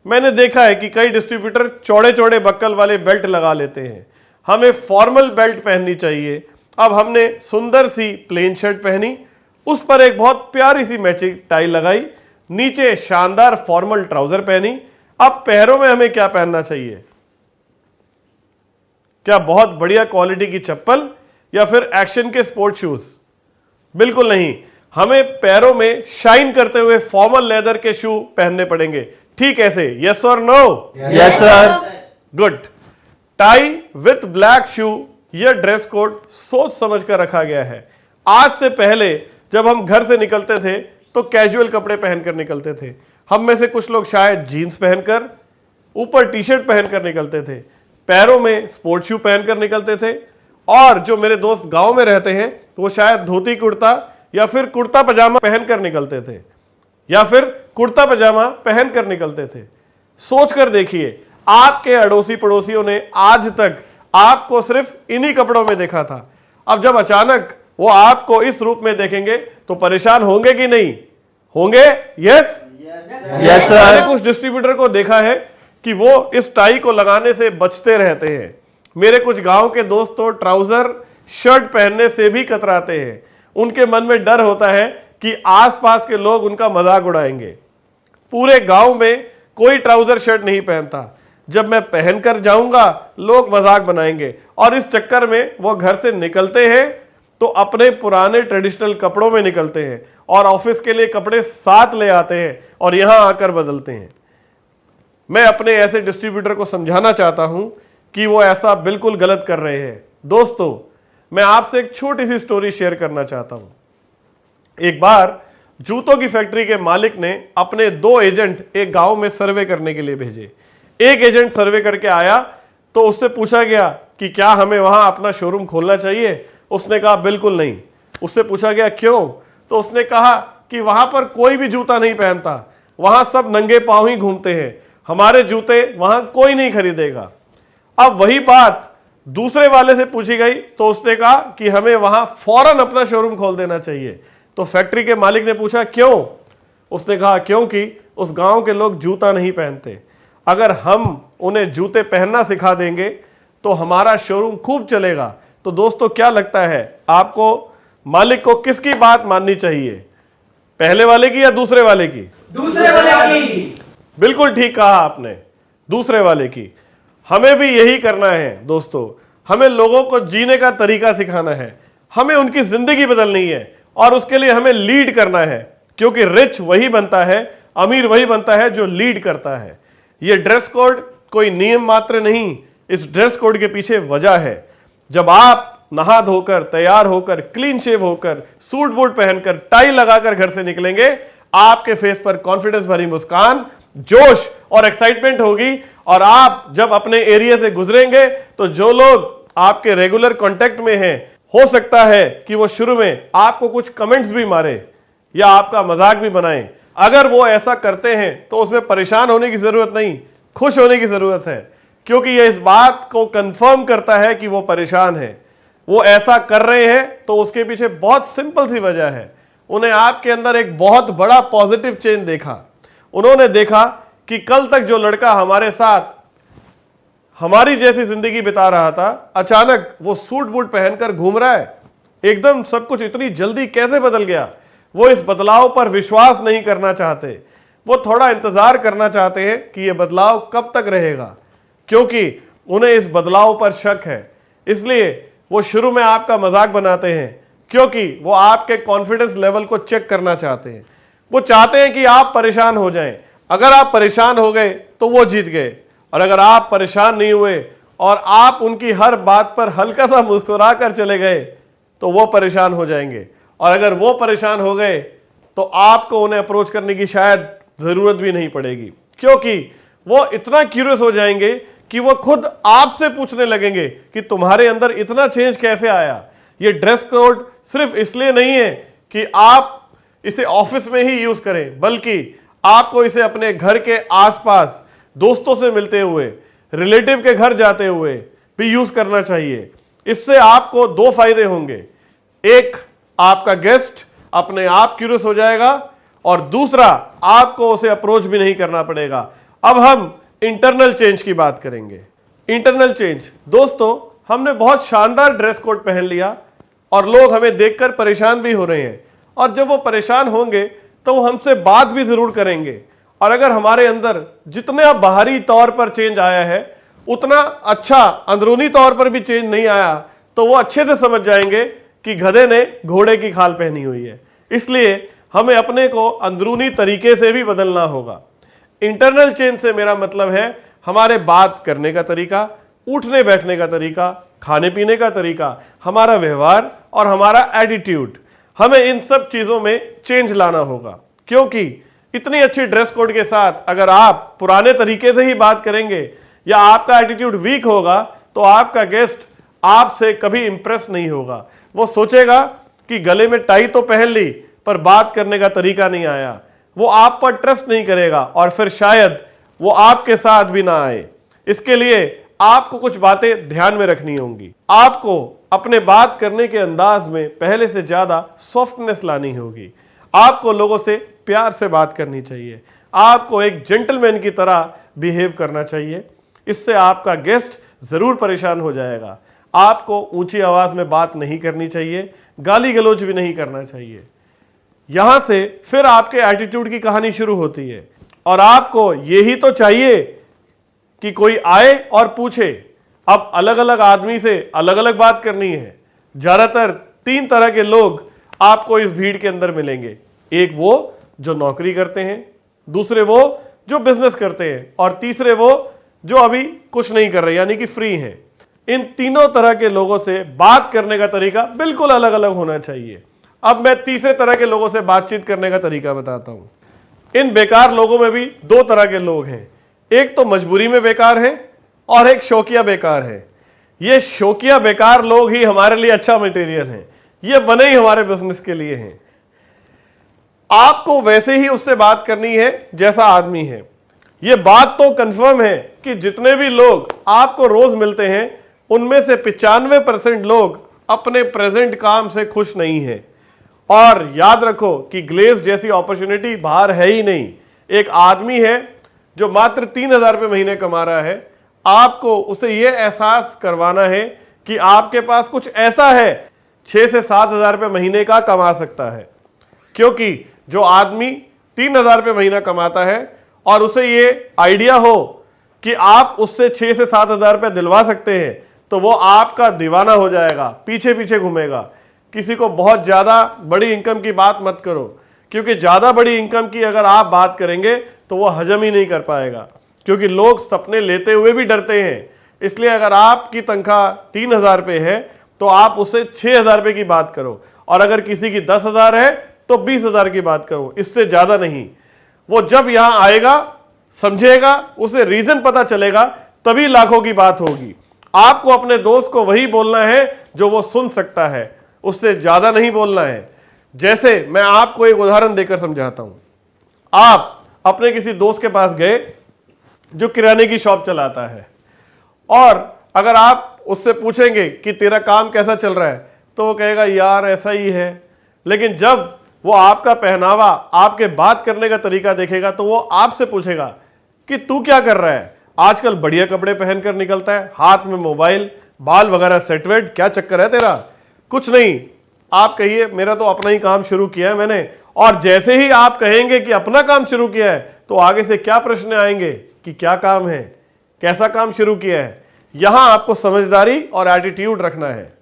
मैंने देखा है कि कई डिस्ट्रीब्यूटर चौड़े चौड़े बक्कल वाले बेल्ट लगा लेते हैं। हमें फॉर्मल बेल्ट पहननी चाहिए। अब हमने सुंदर सी प्लेन शर्ट पहनी, उस पर एक बहुत प्यारी सी मैचिंग टाई लगाई, नीचे शानदार फॉर्मल ट्राउजर पहनी। अब पैरों में हमें क्या पहनना चाहिए? क्या बहुत बढ़िया क्वालिटी की चप्पल या फिर एक्शन के स्पोर्ट शूज? बिल्कुल नहीं, हमें पैरों में शाइन करते हुए फॉर्मल लेदर के शू पहनने पड़ेंगे। ठीक ऐसे? यस और no? Yes sir. Good. Tie with black shoe, यह ड्रेस कोड सोच समझ कर रखा गया है। आज से पहले जब हम घर से निकलते थे तो कैजुअल कपड़े पहनकर निकलते थे। हम में से कुछ लोग शायद जीन्स पहनकर, ऊपर टी शर्ट पहनकर निकलते थे, पैरों में स्पोर्ट शू पहनकर निकलते थे, और जो मेरे दोस्त गांव में रहते हैं वो शायद धोती कुर्ता या फिर कुर्ता पजामा पहनकर निकलते थे, या फिर कुर्ता पजामा पहनकर निकलते थे। सोचकर देखिए, आपके अड़ोसी पड़ोसियों ने आज तक आपको सिर्फ इन्हीं कपड़ों में देखा था। अब जब अचानक वो आपको इस रूप में देखेंगे तो परेशान होंगे कि नहीं होंगे? Yes yes sir. मैंने कुछ डिस्ट्रीब्यूटर को देखा है कि वो इस टाई को लगाने से बचते रहते हैं। मेरे कुछ गांव के दोस्त तो ट्राउजर शर्ट पहनने से भी कतराते हैं। उनके मन में डर होता है कि आसपास के लोग उनका मजाक उड़ाएंगे। पूरे गांव में कोई ट्राउजर शर्ट नहीं पहनता। जब मैं पहनकर जाऊंगा लोग मजाक बनाएंगे, और इस चक्कर में वो घर से निकलते हैं तो अपने पुराने ट्रेडिशनल कपड़ों में निकलते हैं और ऑफिस के लिए कपड़े साथ ले आते हैं और यहां आकर बदलते हैं। मैं अपने ऐसे डिस्ट्रीब्यूटर को समझाना चाहता हूं कि वो ऐसा बिल्कुल गलत कर रहे हैं। दोस्तों, मैं आपसे एक छोटी सी स्टोरी शेयर करना चाहता हूं। एक बार जूतों की फैक्ट्री के मालिक ने अपने 2 एजेंट एक गांव में सर्वे करने के लिए भेजे। एक एजेंट सर्वे करके आया तो उससे पूछा गया कि क्या हमें वहां अपना शोरूम खोलना चाहिए। उसने कहा बिल्कुल नहीं। उससे पूछा गया क्यों, तो उसने कहा कि वहां पर कोई भी जूता नहीं पहनता, वहां सब नंगे पांव ही घूमते हैं, हमारे जूते वहां कोई नहीं खरीदेगा। अब वही बात दूसरे वाले से पूछी गई तो उसने कहा कि हमें वहां फौरन अपना शोरूम खोल देना चाहिए। तो फैक्ट्री के मालिक ने पूछा क्यों, उसने कहा क्योंकि उस गांव के लोग जूता नहीं पहनते, अगर हम उन्हें जूते पहनना सिखा देंगे तो हमारा शोरूम खूब चलेगा। तो दोस्तों क्या लगता है आपको, मालिक को किसकी बात माननी चाहिए, पहले वाले की या दूसरे वाले की? दूसरे वाले की। बिल्कुल ठीक कहा आपने, दूसरे वाले की। हमें भी यही करना है दोस्तों, हमें लोगों को जीने का तरीका सिखाना है, हमें उनकी जिंदगी बदलनी है और उसके लिए हमें लीड करना है, क्योंकि रिच वही बनता है, अमीर वही बनता है जो लीड करता है। यह ड्रेस कोड कोई नियम मात्र नहीं, इस ड्रेस कोड के पीछे वजह है। जब आप नहा धोकर, तैयार होकर, क्लीन शेव होकर, सूट बूट पहनकर, टाई लगाकर घर से निकलेंगे, आपके फेस पर कॉन्फिडेंस भरी मुस्कान, जोश और एक्साइटमेंट होगी। और आप जब अपने एरिया से गुजरेंगे तो जो लोग आपके रेगुलर कांटेक्ट में हैं, हो सकता है कि वो शुरू में आपको कुछ कमेंट्स भी मारे या आपका मजाक भी बनाएं। अगर वो ऐसा करते हैं तो उसमें परेशान होने की जरूरत नहीं, खुश होने की जरूरत है, क्योंकि यह इस बात को कंफर्म करता है कि वो परेशान है। वो ऐसा कर रहे हैं तो उसके पीछे बहुत सिंपल सी वजह है, उन्हें आपके अंदर एक बहुत बड़ा पॉजिटिव चेंज देखा। उन्होंने देखा कि कल तक जो लड़का हमारे साथ हमारी जैसी जिंदगी बिता रहा था, अचानक वो सूट बूट पहनकर घूम रहा है, एकदम सब कुछ इतनी जल्दी कैसे बदल गया। वो इस बदलाव पर विश्वास नहीं करना चाहते, वो थोड़ा इंतजार करना चाहते हैं कि यह बदलाव कब तक रहेगा, क्योंकि उन्हें इस बदलाव पर शक है। इसलिए वो शुरू में आपका मजाक बनाते हैं, क्योंकि वो आपके कॉन्फिडेंस लेवल को चेक करना चाहते हैं। वो चाहते हैं कि आप परेशान हो जाएं। अगर आप परेशान हो गए तो वो जीत गए, और अगर आप परेशान नहीं हुए और आप उनकी हर बात पर हल्का सा मुस्कुरा कर चले गए तो वो परेशान हो जाएंगे, और अगर वो परेशान हो गए तो आपको उन्हें अप्रोच करने की शायद जरूरत भी नहीं पड़ेगी, क्योंकि वो इतना क्यूरियस हो जाएंगे कि वो खुद आपसे पूछने लगेंगे कि तुम्हारे अंदर इतना चेंज कैसे आया। ये ड्रेस कोड सिर्फ इसलिए नहीं है कि आप इसे ऑफिस में ही यूज करें, बल्कि आपको इसे अपने घर के आसपास दोस्तों से मिलते हुए, रिलेटिव के घर जाते हुए भी यूज करना चाहिए। इससे आपको 2 फायदे होंगे, एक आपका गेस्ट अपने आप क्यूरियस हो जाएगा, और दूसरा आपको उसे अप्रोच भी नहीं करना पड़ेगा। अब हम इंटरनल चेंज की बात करेंगे। इंटरनल चेंज दोस्तों, हमने बहुत शानदार ड्रेस कोड पहन लिया और लोग हमें देखकर परेशान भी हो रहे हैं, और जब वो परेशान होंगे तो वो हमसे बात भी जरूर करेंगे। और अगर हमारे अंदर जितना बाहरी तौर पर चेंज आया है उतना अच्छा अंदरूनी तौर पर भी चेंज नहीं आया, तो वो अच्छे से समझ जाएंगे कि गधे ने घोड़े की खाल पहनी हुई है। इसलिए हमें अपने को अंदरूनी तरीके से भी बदलना होगा। इंटरनल चेंज से मेरा मतलब है हमारे बात करने का तरीका, उठने बैठने का तरीका, खाने पीने का तरीका, हमारा व्यवहार और हमारा एटीट्यूड। हमें इन सब चीजों में चेंज लाना होगा, क्योंकि इतनी अच्छी ड्रेस कोड के साथ अगर आप पुराने तरीके से ही बात करेंगे या आपका एटीट्यूड वीक होगा तो आपका गेस्ट आपसे कभी इंप्रेस नहीं होगा। वो सोचेगा कि गले में टाई तो पहन ली पर बात करने का तरीका नहीं आया, वो आप पर ट्रस्ट नहीं करेगा और फिर शायद वो आपके साथ भी ना आए। इसके लिए आपको कुछ बातें ध्यान में रखनी होंगी। आपको अपने बात करने के अंदाज में पहले से ज्यादा सॉफ्टनेस लानी होगी। आपको लोगों से प्यार से बात करनी चाहिए, आपको एक जेंटलमैन की तरह बिहेव करना चाहिए। इससे आपका गेस्ट जरूर परेशान हो जाएगा। आपको ऊंची आवाज में बात नहीं करनी चाहिए, गाली गलौज भी नहीं करना चाहिए। यहां से फिर आपके एटीट्यूड की कहानी शुरू होती है, और आपको यही तो चाहिए कि कोई आए और पूछे। अब अलग अलग आदमी से अलग अलग बात करनी है। ज्यादातर 3 तरह के लोग आपको इस भीड़ के अंदर मिलेंगे। एक वो जो नौकरी करते हैं, दूसरे वो जो बिजनेस करते हैं, और तीसरे वो जो अभी कुछ नहीं कर रहे यानी कि फ्री हैं। इन तीनों तरह के लोगों से बात करने का तरीका बिल्कुल अलग अलग होना चाहिए। अब मैं तीसरे तरह के लोगों से बातचीत करने का तरीका बताता हूं। इन बेकार लोगों में भी दो तरह के लोग हैं, एक तो मजबूरी में बेकार है और एक शौकिया बेकार है। ये शौकिया बेकार लोग ही हमारे लिए अच्छा मटेरियल है, ये बने ही हमारे बिजनेस के लिए हैं। आपको वैसे ही उससे बात करनी है जैसा आदमी है। ये बात तो कंफर्म है कि जितने भी लोग आपको रोज मिलते हैं उनमें से 95% लोग अपने प्रेजेंट काम से खुश नहीं है। और याद रखो कि ग्लेज जैसी अपॉर्चुनिटी बाहर है ही नहीं। एक आदमी है जो मात्र 3,000 रुपये महीने कमा रहा है, आपको उसे यह एहसास करवाना है कि आपके पास कुछ ऐसा है 6 से 7,000 रुपये महीने का कमा सकता है। क्योंकि जो आदमी 3,000 रुपये महीना कमाता है और उसे ये आइडिया हो कि आप उससे 6 से 7,000 रुपये दिलवा सकते हैं, तो वो आपका दीवाना हो जाएगा, पीछे पीछे घूमेगा। किसी को बहुत ज़्यादा बड़ी इनकम की बात मत करो, क्योंकि ज़्यादा बड़ी इनकम की अगर आप बात करेंगे तो वो हजम ही नहीं कर पाएगा, क्योंकि लोग सपने लेते हुए भी डरते हैं। इसलिए अगर आपकी तनख्वाह 3,000 रुपये है तो आप उससे 6,000 रुपये की बात करो, और अगर किसी की 10,000 है तो 20,000 की बात करो, इससे ज़्यादा नहीं। वो जब यहां आएगा, समझेगा, उसे रीजन पता चलेगा, तभी लाखों की बात होगी। आपको अपने दोस्त को वही बोलना है जो वो सुन सकता है, उससे ज्यादा नहीं बोलना है। जैसे मैं आपको एक उदाहरण देकर समझाता हूं। आप अपने किसी दोस्त के पास गए जो किराने की शॉप चलाता है, और अगर आप उससे पूछेंगे कि तेरा काम कैसा चल रहा है, तो वो कहेगा यार ऐसा ही है। लेकिन जब वो आपका पहनावा, आपके बात करने का तरीका देखेगा तो वो आपसे पूछेगा कि तू क्या कर रहा है, आजकल बढ़िया कपड़े पहनकर निकलता है, हाथ में मोबाइल, बाल वगैरह सेट वेट, क्या चक्कर है तेरा? कुछ नहीं। आप कहिए मेरा तो अपना ही काम शुरू किया है मैंने, और जैसे ही आप कहेंगे कि अपना काम शुरू किया है तो आगे से क्या प्रश्न आएंगे कि क्या काम है, कैसा काम शुरू किया है। यहां आपको समझदारी और एटीट्यूड रखना है,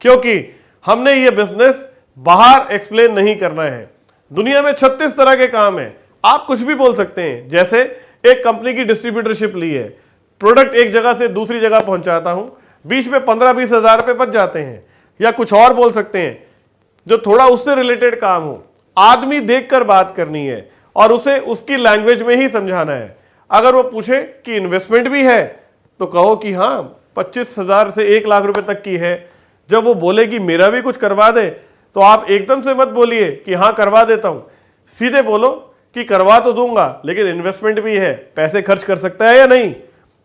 क्योंकि हमने ये बिजनेस बाहर एक्सप्लेन नहीं करना है। दुनिया में 36 तरह के काम है, आप कुछ भी बोल सकते हैं। जैसे एक कंपनी की डिस्ट्रीब्यूटरशिप ली है, प्रोडक्ट एक जगह से दूसरी जगह पहुंचाता हूं, बीच में 15-20 हजार रुपए बच जाते हैं। या कुछ और बोल सकते हैं जो थोड़ा उससे रिलेटेड काम हो। आदमी देखकर बात करनी है और उसे उसकी लैंग्वेज में ही समझाना है। अगर वो पूछे कि इन्वेस्टमेंट भी है तो कहो कि हाँ 25,000 से 1 लाख रुपए तक की है। जब वो बोले कि मेरा भी कुछ करवा दे, तो आप एकदम से मत बोलिए कि हाँ करवा देता हूं, सीधे बोलो कि करवा तो दूंगा लेकिन इन्वेस्टमेंट भी है, पैसे खर्च कर सकता है या नहीं।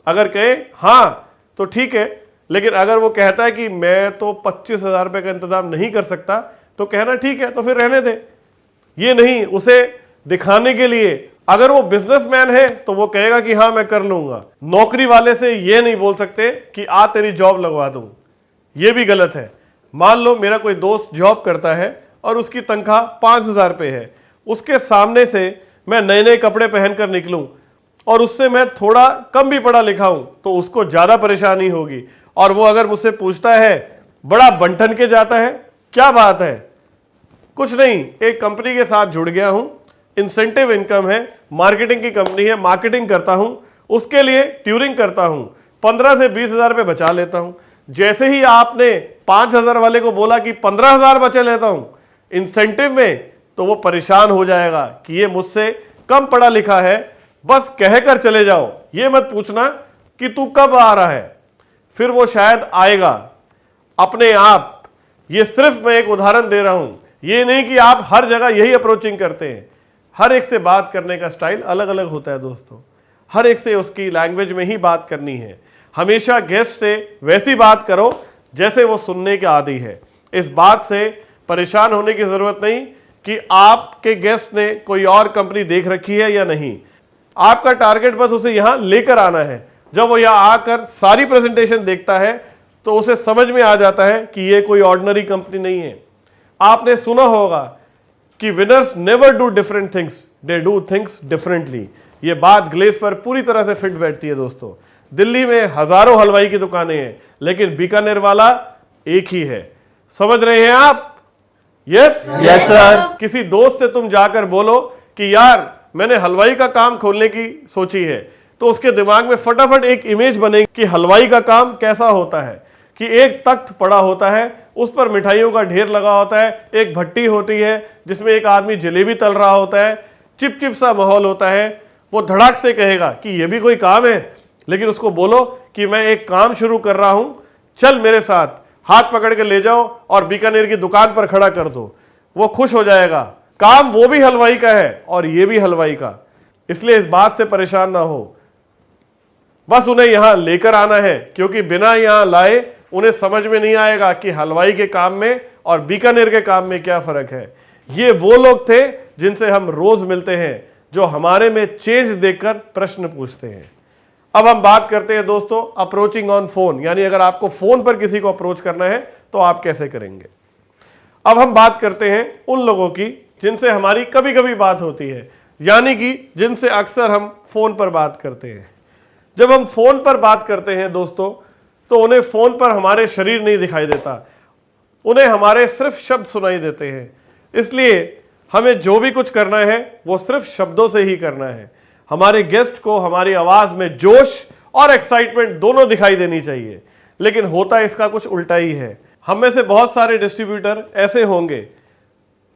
अगर कहे हाँ तो ठीक है, लेकिन अगर वो कहता है कि मैं तो 25,000 रुपए का इंतजाम नहीं कर सकता, तो कहना ठीक है तो फिर रहने दे। ये नहीं उसे दिखाने के लिए। अगर वो बिजनेसमैन है तो वो कहेगा कि हाँ मैं कर लूंगा। नौकरी वाले से ये नहीं बोल सकते कि आ तेरी जॉब लगवा दूं, ये भी गलत है। मान लो मेरा कोई दोस्त जॉब करता है और उसकी तनख्वाह 5,000 रुपये है, उसके सामने से मैं नए नए कपड़े पहनकर निकलूं और उससे मैं थोड़ा कम भी पढ़ा लिखा हूं तो उसको ज्यादा परेशानी होगी। और वो अगर मुझसे पूछता है बड़ा बंठन के जाता है, क्या बात है? कुछ नहीं, एक कंपनी के साथ जुड़ गया हूं, इंसेंटिव इनकम है, मार्केटिंग की कंपनी है, मार्केटिंग करता हूं, उसके लिए ट्यूरिंग करता हूं, 15 से 20,000 रुपये बचा लेता हूं। जैसे ही आपने 5,000 वाले को बोला कि 15,000 बचा लेता हूं इंसेंटिव में, तो वो परेशान हो जाएगा कि ये मुझसे कम पढ़ा लिखा है, बस कहकर चले जाओ, ये मत पूछना कि तू कब आ रहा है। फिर वो शायद आएगा अपने आप। ये सिर्फ मैं एक उदाहरण दे रहा हूं, ये नहीं कि आप हर जगह यही अप्रोचिंग करते हैं। हर एक से बात करने का स्टाइल अलग अलग होता है दोस्तों, हर एक से उसकी लैंग्वेज में ही बात करनी है। हमेशा गेस्ट से वैसी बात करो जैसे वो सुनने के आदी है। इस बात से परेशान होने की जरूरत नहीं कि आपके गेस्ट ने कोई और कंपनी देख रखी है या नहीं। आपका टारगेट बस उसे यहां लेकर आना है। जब वो यहां आकर सारी प्रेजेंटेशन देखता है तो उसे समझ में आ जाता है कि ये कोई ऑर्डिनरी कंपनी नहीं है। आपने सुना होगा कि winners never do different things, they do things differently. ये बात ग्लेज पर पूरी तरह से फिट बैठती है दोस्तों। दिल्ली में हजारों हलवाई की दुकानें हैं, लेकिन बीकानेर वाला एक ही है। समझ रहे हैं आप? Yes yes sir. किसी दोस्त से तुम जाकर बोलो कि यार मैंने हलवाई का काम खोलने की सोची है, तो उसके दिमाग में फटाफट एक इमेज बनेगी कि हलवाई का काम कैसा होता है, कि एक तख्त पड़ा होता है, उस पर मिठाइयों का ढेर लगा होता है, एक भट्टी होती है जिसमें एक आदमी जलेबी तल रहा होता है, चिपचिप सा माहौल होता है। वो धड़ाक से कहेगा कि ये भी कोई काम है, लेकिन उसको बोलो कि मैं एक काम शुरू कर रहा हूं, चल मेरे साथ, हाथ पकड़ के ले जाओ और बीकानेर की दुकान पर खड़ा कर दो। वो खुश हो जाएगा। काम वो भी हलवाई का है और ये भी हलवाई का, इसलिए इस बात से परेशान ना हो, बस उन्हें यहां लेकर आना है, क्योंकि बिना यहां लाए उन्हें समझ में नहीं आएगा कि हलवाई के काम में और बीकानेर के काम में क्या फर्क है। ये वो लोग थे जिनसे हम रोज मिलते हैं, जो हमारे में चेंज देखकर प्रश्न पूछते हैं। अब हम बात करते हैं दोस्तों अप्रोचिंग ऑन फोन, यानी अगर आपको फोन पर किसी को अप्रोच करना है तो आप कैसे करेंगे। अब हम बात करते हैं उन लोगों की जिनसे हमारी कभी कभी बात होती है, यानी कि जिनसे अक्सर हम फोन पर बात करते हैं। जब हम फोन पर बात करते हैं दोस्तों, तो उन्हें फोन पर हमारे शरीर नहीं दिखाई देता, उन्हें हमारे सिर्फ शब्द सुनाई देते हैं। इसलिए हमें जो भी कुछ करना है वो सिर्फ शब्दों से ही करना है। हमारे गेस्ट को हमारी आवाज में जोश और एक्साइटमेंट दोनों दिखाई देनी चाहिए, लेकिन होता इसका कुछ उल्टा ही है। हम में से बहुत सारे डिस्ट्रीब्यूटर ऐसे होंगे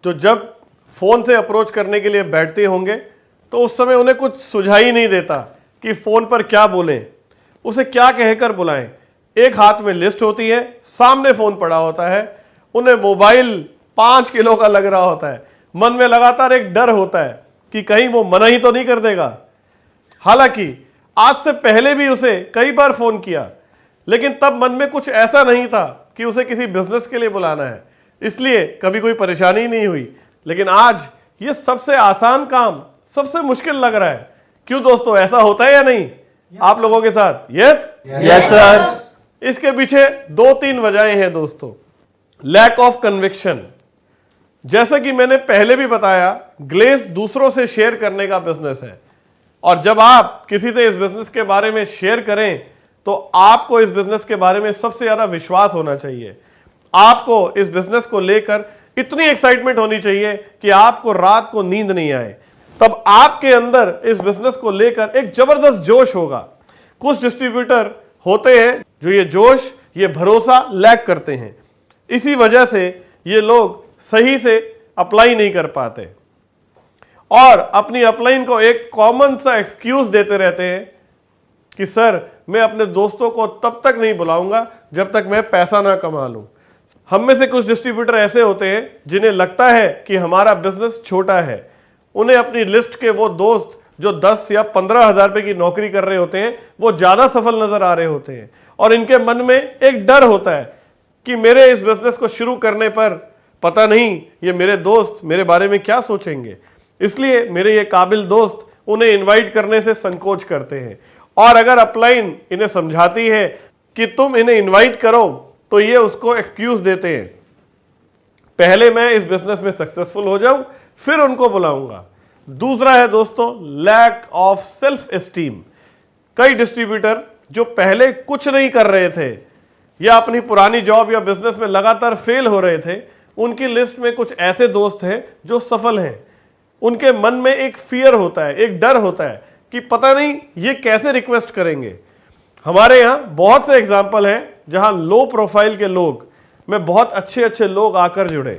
जो जब फोन से अप्रोच करने के लिए बैठते होंगे तो उस समय उन्हें कुछ सुझाई ही नहीं देता कि फोन पर क्या बोलें, उसे क्या कहकर बुलाएं। एक हाथ में लिस्ट होती है, सामने फोन पड़ा होता है, उन्हें मोबाइल 5 किलो का लग रहा होता है, मन में लगातार एक डर होता है कि कहीं वो मना ही तो नहीं कर देगा। हालांकि आज से पहले भी उसे कई बार फोन किया, लेकिन तब मन में कुछ ऐसा नहीं था कि उसे किसी बिजनेस के लिए बुलाना है, इसलिए कभी कोई परेशानी नहीं हुई। लेकिन आज ये सबसे आसान काम सबसे मुश्किल लग रहा है। क्यों दोस्तों, ऐसा होता है या नहीं आप लोगों के साथ? Yes sir. इसके पीछे 2-3 वजहें हैं दोस्तों। लैक ऑफ कन्विक्शन, जैसा कि मैंने पहले भी बताया, ग्लेस दूसरों से शेयर करने का बिजनेस है, और जब आप किसी से इस बिजनेस के बारे में शेयर करें तो आपको इस बिजनेस के बारे में सबसे ज्यादा विश्वास होना चाहिए। आपको इस बिजनेस को लेकर इतनी एक्साइटमेंट होनी चाहिए कि आपको रात को नींद नहीं आए। तब आपके अंदर इस बिजनेस को लेकर एक जबरदस्त जोश होगा। कुछ डिस्ट्रीब्यूटर होते हैं जो ये जोश, ये भरोसा लैक करते हैं, इसी वजह से ये लोग सही से अप्लाई नहीं कर पाते और अपनी अपलाइन को एक कॉमन सा एक्सक्यूज देते रहते हैं कि सर मैं अपने दोस्तों को तब तक नहीं बुलाऊंगा जब तक मैं पैसा ना कमा लूं। हम में से कुछ डिस्ट्रीब्यूटर ऐसे होते हैं जिन्हें लगता है कि हमारा बिजनेस छोटा है। उन्हें अपनी लिस्ट के वो दोस्त जो 10 या 15 हजार रुपए की नौकरी कर रहे होते हैं वो ज्यादा सफल नजर आ रहे होते हैं, और इनके मन में एक डर होता है कि मेरे इस बिजनेस को शुरू करने पर पता नहीं ये मेरे दोस्त मेरे बारे में क्या सोचेंगे, इसलिए मेरे ये काबिल दोस्त उन्हें इनवाइट करने से संकोच करते हैं। और अगर अपलाइन इन्हें समझाती है कि तुम इन्हें इनवाइट करो तो ये उसको एक्सक्यूज देते हैं, पहले मैं इस बिजनेस में सक्सेसफुल हो जाऊं फिर उनको बुलाऊंगा। दूसरा है दोस्तों लैक ऑफ सेल्फ एस्टीम। कई डिस्ट्रीब्यूटर जो पहले कुछ नहीं कर रहे थे या अपनी पुरानी जॉब या बिजनेस में लगातार फेल हो रहे थे, उनकी लिस्ट में कुछ ऐसे दोस्त हैं जो सफल हैं। उनके मन में एक फियर होता है, एक डर होता है कि पता नहीं ये कैसे रिक्वेस्ट करेंगे। हमारे यहाँ बहुत से एग्जाम्पल हैं जहां लो प्रोफाइल के लोग में बहुत अच्छे अच्छे लोग आकर जुड़े।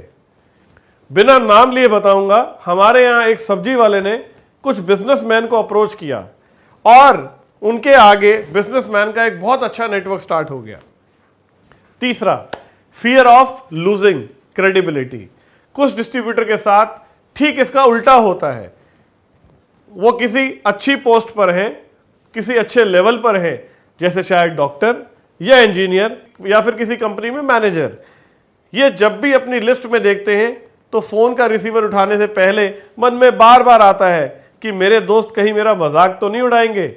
बिना नाम लिए बताऊंगा, हमारे यहाँ एक सब्जी वाले ने कुछ बिजनेसमैन को अप्रोच किया और उनके आगे बिजनेसमैन का एक बहुत अच्छा नेटवर्क स्टार्ट हो गया। तीसरा, फियर ऑफ लूजिंग क्रेडिबिलिटी। कुछ डिस्ट्रीब्यूटर के साथ ठीक इसका उल्टा होता है। वो किसी अच्छी पोस्ट पर हैं, किसी अच्छे लेवल पर हैं, जैसे शायद डॉक्टर या इंजीनियर या फिर किसी कंपनी में मैनेजर। ये जब भी अपनी लिस्ट में देखते हैं तो फोन का रिसीवर उठाने से पहले मन में बार बार आता है कि मेरे दोस्त कहीं मेरा मजाक तो नहीं उड़ाएंगे,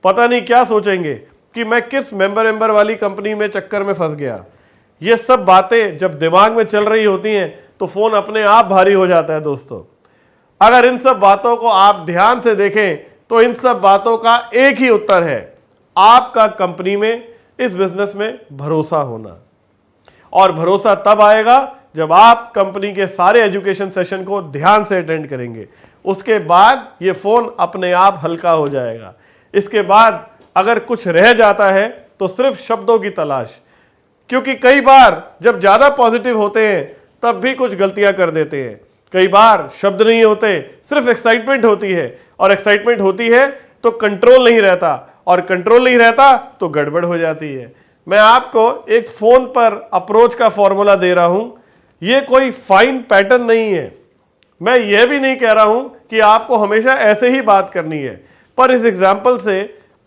पता नहीं क्या सोचेंगे कि मैं किस मेंबर वाली कंपनी में चक्कर में फंस गया। ये सब बातें जब दिमाग में चल रही होती हैं तो फोन अपने आप भारी हो जाता है दोस्तों। अगर इन सब बातों को आप ध्यान से देखें तो इन सब बातों का एक ही उत्तर है, आपका कंपनी में इस बिजनेस में भरोसा होना। और भरोसा तब आएगा जब आप कंपनी के सारे एजुकेशन सेशन को ध्यान से अटेंड करेंगे। उसके बाद ये फोन अपने आप हल्का हो जाएगा। इसके बाद अगर कुछ रह जाता है तो सिर्फ शब्दों की तलाश क्योंकि कई बार जब ज्यादा पॉजिटिव होते हैं तब भी कुछ गलतियां कर देते हैं। कई बार शब्द नहीं होते, सिर्फ एक्साइटमेंट होती है, और एक्साइटमेंट होती है तो कंट्रोल नहीं रहता, और कंट्रोल नहीं रहता तो गड़बड़ हो जाती है। मैं आपको एक फोन पर अप्रोच का फॉर्मूला दे रहा हूं, ये कोई फाइन पैटर्न नहीं है। मैं ये भी नहीं कह रहा हूं कि आपको हमेशा ऐसे ही बात करनी है, पर इस एग्जाम्पल से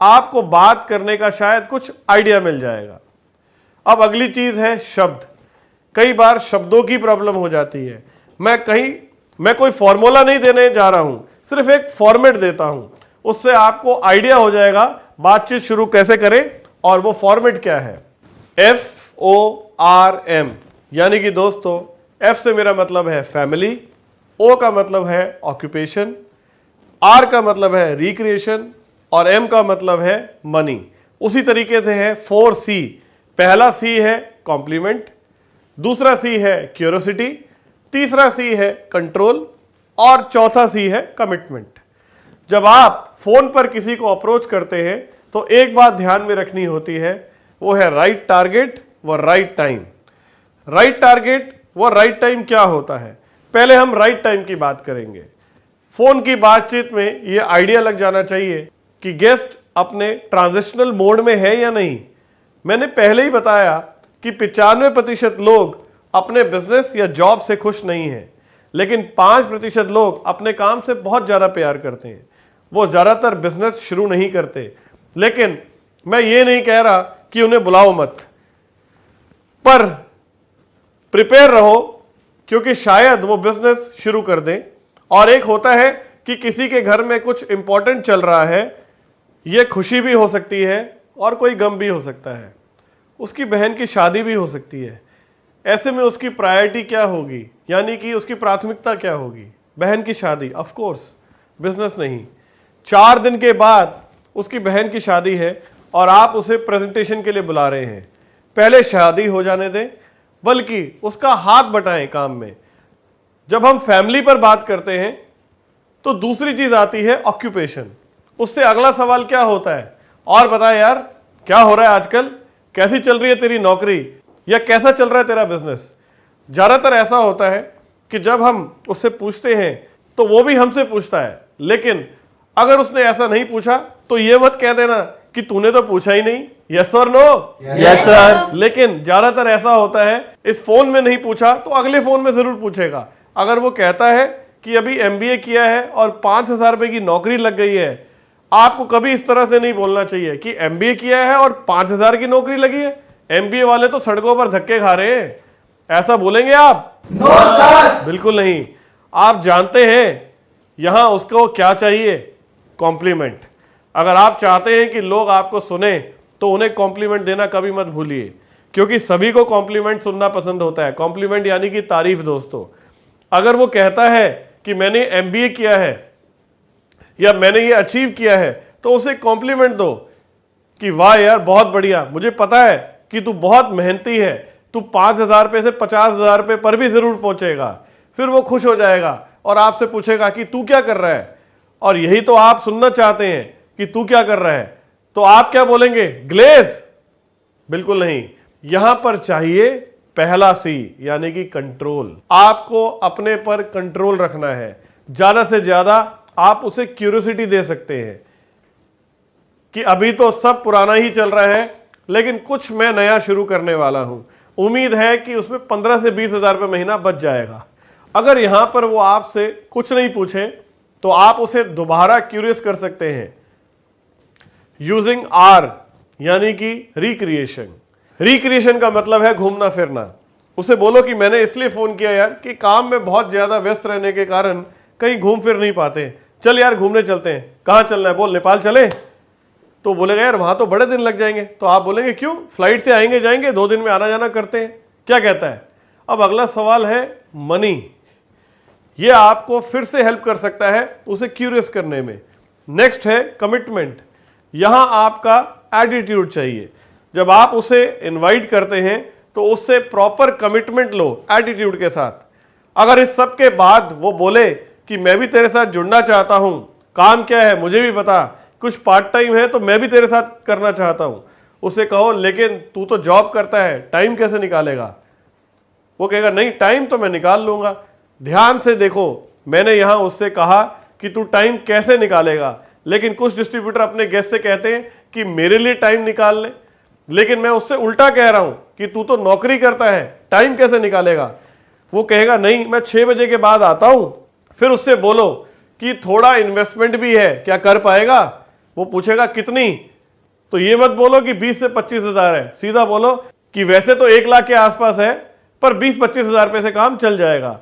आपको बात करने का शायद कुछ आइडिया मिल जाएगा। अब अगली चीज है शब्द। कई बार शब्दों की प्रॉब्लम हो जाती है। मैं कोई फॉर्मूला नहीं देने जा रहा हूं, सिर्फ एक फॉर्मेट देता हूं, उससे आपको आइडिया हो जाएगा बातचीत शुरू कैसे करें, और वो फॉर्मेट क्या है। FORM, यानी कि दोस्तों F से मेरा मतलब है फैमिली, O का मतलब है ऑक्यूपेशन, R का मतलब है रिक्रिएशन, और M का मतलब है मनी। उसी तरीके से है 4C। पहला C है कॉम्प्लीमेंट, दूसरा C है क्यूरियोसिटी, तीसरा C है कंट्रोल, और चौथा C है कमिटमेंट। जब आप फोन पर किसी को अप्रोच करते हैं तो एक बात ध्यान में रखनी होती है, वो है राइट टारगेट व राइट टाइम। राइट टारगेट व राइट टाइम क्या होता है, पहले हम राइट टाइम की बात करेंगे। फोन की बातचीत में ये आइडिया लग जाना चाहिए कि गेस्ट अपने ट्रांजिशनल मोड में है या नहीं। मैंने पहले ही बताया कि 95% लोग अपने बिजनेस या जॉब से खुश नहीं हैं, लेकिन 5% लोग अपने काम से बहुत ज़्यादा प्यार करते हैं। वो ज़्यादातर बिजनेस शुरू नहीं करते, लेकिन मैं ये नहीं कह रहा कि उन्हें बुलाओ मत, पर प्रिपेयर रहो, क्योंकि शायद वो बिजनेस शुरू कर दें। और एक होता है कि किसी के घर में कुछ इंपॉर्टेंट चल रहा है, ये खुशी भी हो सकती है और कोई गम भी हो सकता है, उसकी बहन की शादी भी हो सकती है। ऐसे में उसकी प्रायोरिटी क्या होगी, यानी कि उसकी प्राथमिकता क्या होगी, बहन की शादी, ऑफ कोर्स, बिजनेस नहीं। 4 दिन के बाद उसकी बहन की शादी है और आप उसे प्रेजेंटेशन के लिए बुला रहे हैं। पहले शादी हो जाने दें, बल्कि उसका हाथ बटाएं काम में। जब हम फैमिली पर बात करते हैं तो दूसरी चीज आती है ऑक्यूपेशन। उससे अगला सवाल क्या होता है, और बता यार क्या हो रहा है आजकल, कैसी चल रही है तेरी नौकरी, या कैसा चल रहा है तेरा बिजनेस। ज्यादातर ऐसा होता है कि जब हम उससे पूछते हैं तो वो भी हमसे पूछता है, लेकिन अगर उसने ऐसा नहीं पूछा तो ये मत कह देना कि तूने तो पूछा ही नहीं, यस और नो। Yes sir. लेकिन ज्यादातर ऐसा होता है, इस फोन में नहीं पूछा तो अगले फोन में जरूर पूछेगा। अगर वो कहता है कि अभी MBA किया है और 5,000 रुपए की नौकरी लग गई है, आपको कभी इस तरह से नहीं बोलना चाहिए कि MBA किया है और 5,000 की नौकरी लगी है, MBA वाले तो सड़कों पर धक्के खा रहे हैं। ऐसा बोलेंगे आप? No sir. बिल्कुल नहीं। आप जानते हैं यहां उसको क्या चाहिए, कॉम्प्लीमेंट। अगर आप चाहते हैं कि लोग आपको सुने तो उन्हें कॉम्प्लीमेंट देना कभी मत भूलिए, क्योंकि सभी को कॉम्प्लीमेंट सुनना पसंद होता है। कॉम्प्लीमेंट यानी कि तारीफ। दोस्तों, अगर वो कहता है कि मैंने MBA किया है या मैंने ये अचीव किया है, तो उसे कॉम्प्लीमेंट दो कि वाह यार बहुत बढ़िया, मुझे पता है कि तू बहुत मेहनती है, तू 5,000 रुपये से 50,000 रुपये पर भी जरूर पहुंचेगा। फिर वो खुश हो जाएगा और आपसे पूछेगा कि तू क्या कर रहा है, और यही तो आप सुनना चाहते हैं कि तू क्या कर रहा है। तो आप क्या बोलेंगे, ग्लेज? बिल्कुल नहीं। यहां पर चाहिए पहला C, यानी कि कंट्रोल। आपको अपने पर कंट्रोल रखना है। ज्यादा से ज्यादा आप उसे क्यूरियोसिटी दे सकते हैं कि अभी तो सब पुराना ही चल रहा है, लेकिन कुछ मैं नया शुरू करने वाला हूं, उम्मीद है कि उसमें 15 से 20,000 रुपये महीना बच जाएगा। अगर यहां पर वो आपसे कुछ नहीं पूछे तो आप उसे दोबारा क्यूरियस कर सकते हैं यूजिंग R, यानी कि रिक्रिएशन। रिक्रिएशन का मतलब है घूमना फिरना। उसे बोलो कि मैंने इसलिए फोन किया यार कि काम में बहुत ज्यादा व्यस्त रहने के कारण कहीं घूम फिर नहीं पाते, चल यार घूमने चलते हैं। कहां चलना है? बोल नेपाल चले। तो बोलेगा यार वहां तो बड़े दिन लग जाएंगे। तो आप बोलेंगे क्यों, फ्लाइट से आएंगे जाएंगे, 2 दिन में आना जाना करते हैं। क्या कहता है? अब अगला सवाल है मनी। ये आपको फिर से हेल्प कर सकता है उसे क्यूरियस करने में। नेक्स्ट है कमिटमेंट। यहां आपका एटीट्यूड चाहिए। जब आप उसे इनवाइट करते हैं तो उससे प्रॉपर कमिटमेंट लो एटीट्यूड के साथ। अगर इस सब के बाद वो बोले कि मैं भी तेरे साथ जुड़ना चाहता हूं, काम क्या है मुझे भी बता, कुछ पार्ट टाइम है तो मैं भी तेरे साथ करना चाहता हूं, उससे कहो लेकिन तू तो जॉब करता है, टाइम कैसे निकालेगा? वो कहेगा नहीं, टाइम तो मैं निकाल लूंगा। ध्यान से देखो, मैंने यहां उससे कहा कि तू टाइम कैसे निकालेगा, लेकिन कुछ डिस्ट्रीब्यूटर अपने गेस्ट से कहते हैं कि मेरे लिए टाइम निकाल ले, लेकिन मैं उससे उल्टा कह रहा हूं कि तू तो नौकरी करता है, टाइम कैसे निकालेगा? वो कहेगा नहीं, मैं 6 बजे के बाद आता हूं। फिर उससे बोलो कि थोड़ा इन्वेस्टमेंट भी है, क्या कर पाएगा? वो पूछेगा कितनी? तो ये मत बोलो कि 20 से 25 हजार है, सीधा बोलो कि वैसे तो 1 लाख के आसपास है, पर 20-25 हजार रुपए से काम चल जाएगा।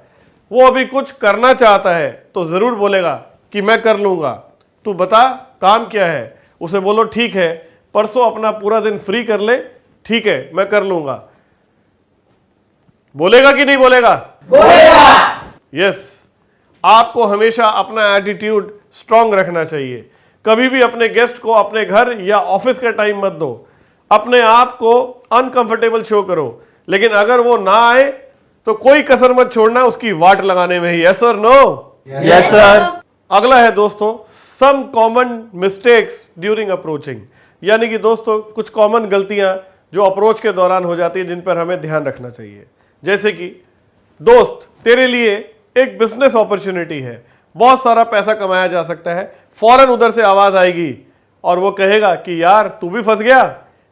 वो अभी कुछ करना चाहता है तो जरूर बोलेगा कि मैं कर लूंगा, तू बता काम क्या है? उसे बोलो ठीक है, परसों अपना पूरा दिन फ्री कर ले, ठीक है मैं कर लूंगा। बोलेगा कि नहीं बोलेगा? बोलेगा। यस, आपको हमेशा अपना एटीट्यूड स्ट्रांग रखना चाहिए। कभी भी अपने गेस्ट को अपने घर या ऑफिस का टाइम मत दो, अपने आप को अनकंफर्टेबल शो करो, लेकिन अगर वो ना आए तो कोई कसर मत छोड़ना उसकी वाट लगाने में ही। यस और नो? Yes sir. अगला है दोस्तों, some common mistakes during approaching, यानी कि दोस्तों कुछ कॉमन गलतियां जो अप्रोच के दौरान हो जाती है जिन पर हमें ध्यान रखना चाहिए। जैसे कि दोस्त, तेरे लिए एक बिजनेस अपॉर्चुनिटी है, बहुत सारा पैसा कमाया जा सकता है, फौरन उधर से आवाज आएगी और वो कहेगा कि यार तू भी फंस गया,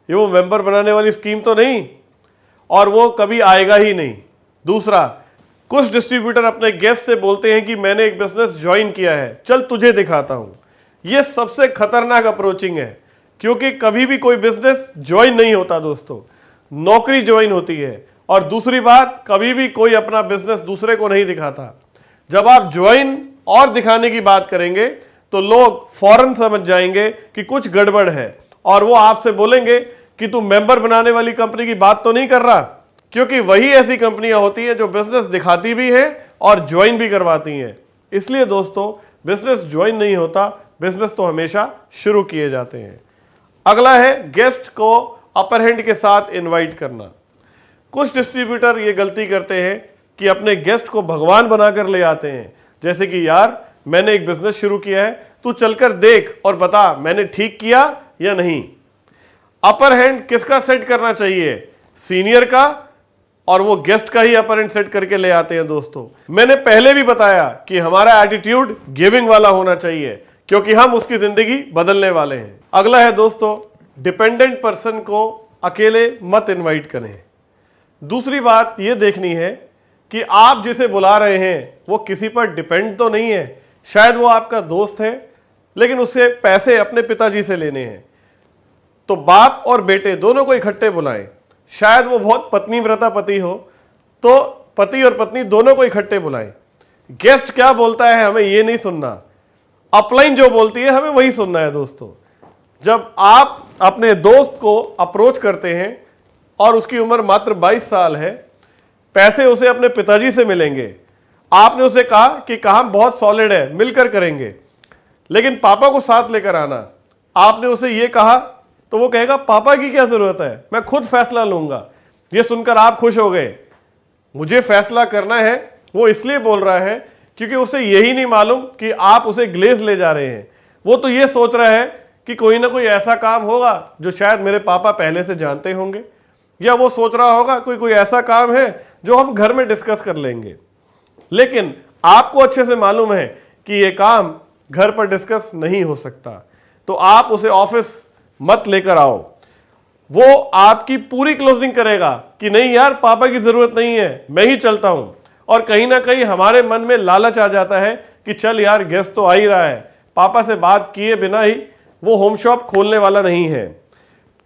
ये वो मेंबर बनाने वाली स्कीम तो नहीं, और वो कभी आएगा ही नहीं। दूसरा, कुछ डिस्ट्रीब्यूटर अपने गेस्ट से बोलते हैं कि मैंने एक बिजनेस ज्वाइन किया है, चल तुझे दिखाता हूं। यह सबसे खतरनाक अप्रोचिंग है, क्योंकि कभी भी कोई बिजनेस ज्वाइन नहीं होता दोस्तों, नौकरी ज्वाइन होती है। और दूसरी बात, कभी भी कोई अपना बिजनेस दूसरे को नहीं दिखाता। जब आप ज्वाइन और दिखाने की बात करेंगे तो लोग फौरन समझ जाएंगे कि कुछ गड़बड़ है, और वो आपसे बोलेंगे कि तू मेंबर बनाने वाली कंपनी की बात तो नहीं कर रहा, क्योंकि वही ऐसी कंपनियां होती हैं जो बिजनेस दिखाती भी हैं और ज्वाइन भी करवाती हैं। इसलिए दोस्तों, बिजनेस ज्वाइन नहीं होता, बिजनेस तो हमेशा शुरू किए जाते हैं। अगला है गेस्ट को अपर हैंड के साथ इनवाइट करना। कुछ डिस्ट्रीब्यूटर ये गलती करते हैं कि अपने गेस्ट को भगवान बनाकर ले आते हैं, जैसे कि यार मैंने एक बिजनेस शुरू किया है, तू चलकर देख और बता मैंने ठीक किया या नहीं। अपर हैंड किसका सेट करना चाहिए? सीनियर का, और वो गेस्ट का ही अपर हैंड सेट करके ले आते हैं दोस्तों। मैंने पहले भी बताया कि हमारा एटीट्यूड गिविंग वाला होना चाहिए, क्योंकि हम उसकी जिंदगी बदलने वाले हैं। अगला है दोस्तों, डिपेंडेंट पर्सन को अकेले मत इनवाइट करें। दूसरी बात यह देखनी है कि आप जिसे बुला रहे हैं वो किसी पर डिपेंड तो नहीं है। शायद वो आपका दोस्त है, लेकिन उससे पैसे अपने पिताजी से लेने हैं, तो बाप और बेटे दोनों को इकट्ठे बुलाएं। शायद वो बहुत पत्नीव्रता पति हो, तो पति और पत्नी दोनों को इकट्ठे बुलाएं। गेस्ट क्या बोलता है हमें ये नहीं सुनना, अपलाइन जो बोलती है हमें वही सुनना है दोस्तों। जब आप अपने दोस्त को अप्रोच करते हैं और उसकी उम्र मात्र 22 साल है, पैसे उसे अपने पिताजी से मिलेंगे, आपने उसे कहा कि काम बहुत सॉलिड है, मिलकर करेंगे, लेकिन पापा को साथ लेकर आना। आपने उसे यह कहा तो वो कहेगा पापा की क्या जरूरत है, मैं खुद फैसला लूंगा। ये सुनकर आप खुश हो गए, मुझे फैसला करना है। वो इसलिए बोल रहा है क्योंकि उसे यही नहीं मालूम कि आप उसे ग्लेज ले जा रहे हैं। वो तो ये सोच रहा है कि कोई ना कोई ऐसा काम होगा जो शायद मेरे पापा पहले से जानते होंगे, या वो सोच रहा होगा कोई ऐसा काम है जो हम घर में डिस्कस कर लेंगे। लेकिन आपको अच्छे से मालूम है कि ये काम घर पर डिस्कस नहीं हो सकता, तो आप उसे ऑफिस मत लेकर आओ। वो आपकी पूरी क्लोजिंग करेगा कि नहीं यार पापा की जरूरत नहीं है, मैं ही चलता हूं। और कहीं ना कहीं हमारे मन में लालच आ जाता है कि चल यार गेस्ट तो आ ही रहा है, पापा से बात किए बिना ही वो होम शॉप खोलने वाला नहीं है।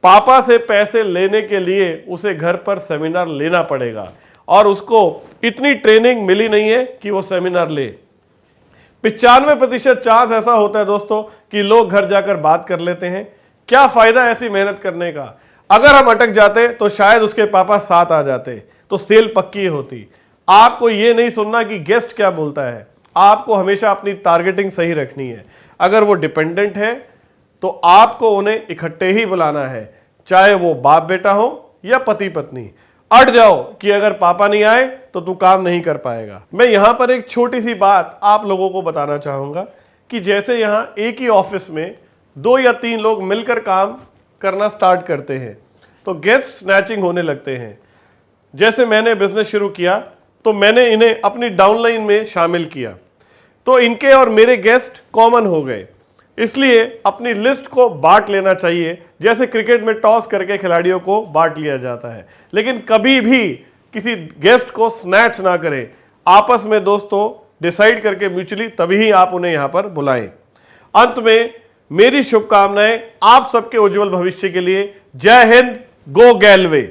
पापा से पैसे लेने के लिए उसे घर पर सेमिनार लेना पड़ेगा, और उसको इतनी ट्रेनिंग मिली नहीं है कि वो सेमिनार ले। 95% चांस ऐसा होता है दोस्तों कि लोग घर जाकर बात कर लेते हैं। क्या फायदा ऐसी मेहनत करने का? अगर हम अटक जाते तो शायद उसके पापा साथ आ जाते, तो सेल पक्की होती। आपको यह नहीं सुनना कि गेस्ट क्या बोलता है, आपको हमेशा अपनी टारगेटिंग सही रखनी है। अगर वो डिपेंडेंट है तो आपको उन्हें इकट्ठे ही बुलाना है, चाहे वो बाप बेटा हो या पति पत्नी। अट जाओ कि अगर पापा नहीं आए तो तू काम नहीं कर पाएगा। मैं यहां पर एक छोटी सी बात आप लोगों को बताना चाहूंगा कि जैसे यहां एक ही ऑफिस में 2 या 3 लोग मिलकर काम करना स्टार्ट करते हैं तो गेस्ट स्नैचिंग होने लगते हैं। जैसे मैंने बिजनेस शुरू किया तो मैंने इन्हें अपनी डाउनलाइन में शामिल किया तो इनके और मेरे गेस्ट कॉमन हो गए। इसलिए अपनी लिस्ट को बांट लेना चाहिए, जैसे क्रिकेट में टॉस करके खिलाड़ियों को बांट लिया जाता है। लेकिन कभी भी किसी गेस्ट को स्नैच ना करें, आपस में दोस्तों डिसाइड करके म्यूचुअली तभी ही आप उन्हें यहां पर बुलाएं। अंत में मेरी शुभकामनाएं आप सबके उज्जवल भविष्य के लिए। जय हिंद, गो गैलवे।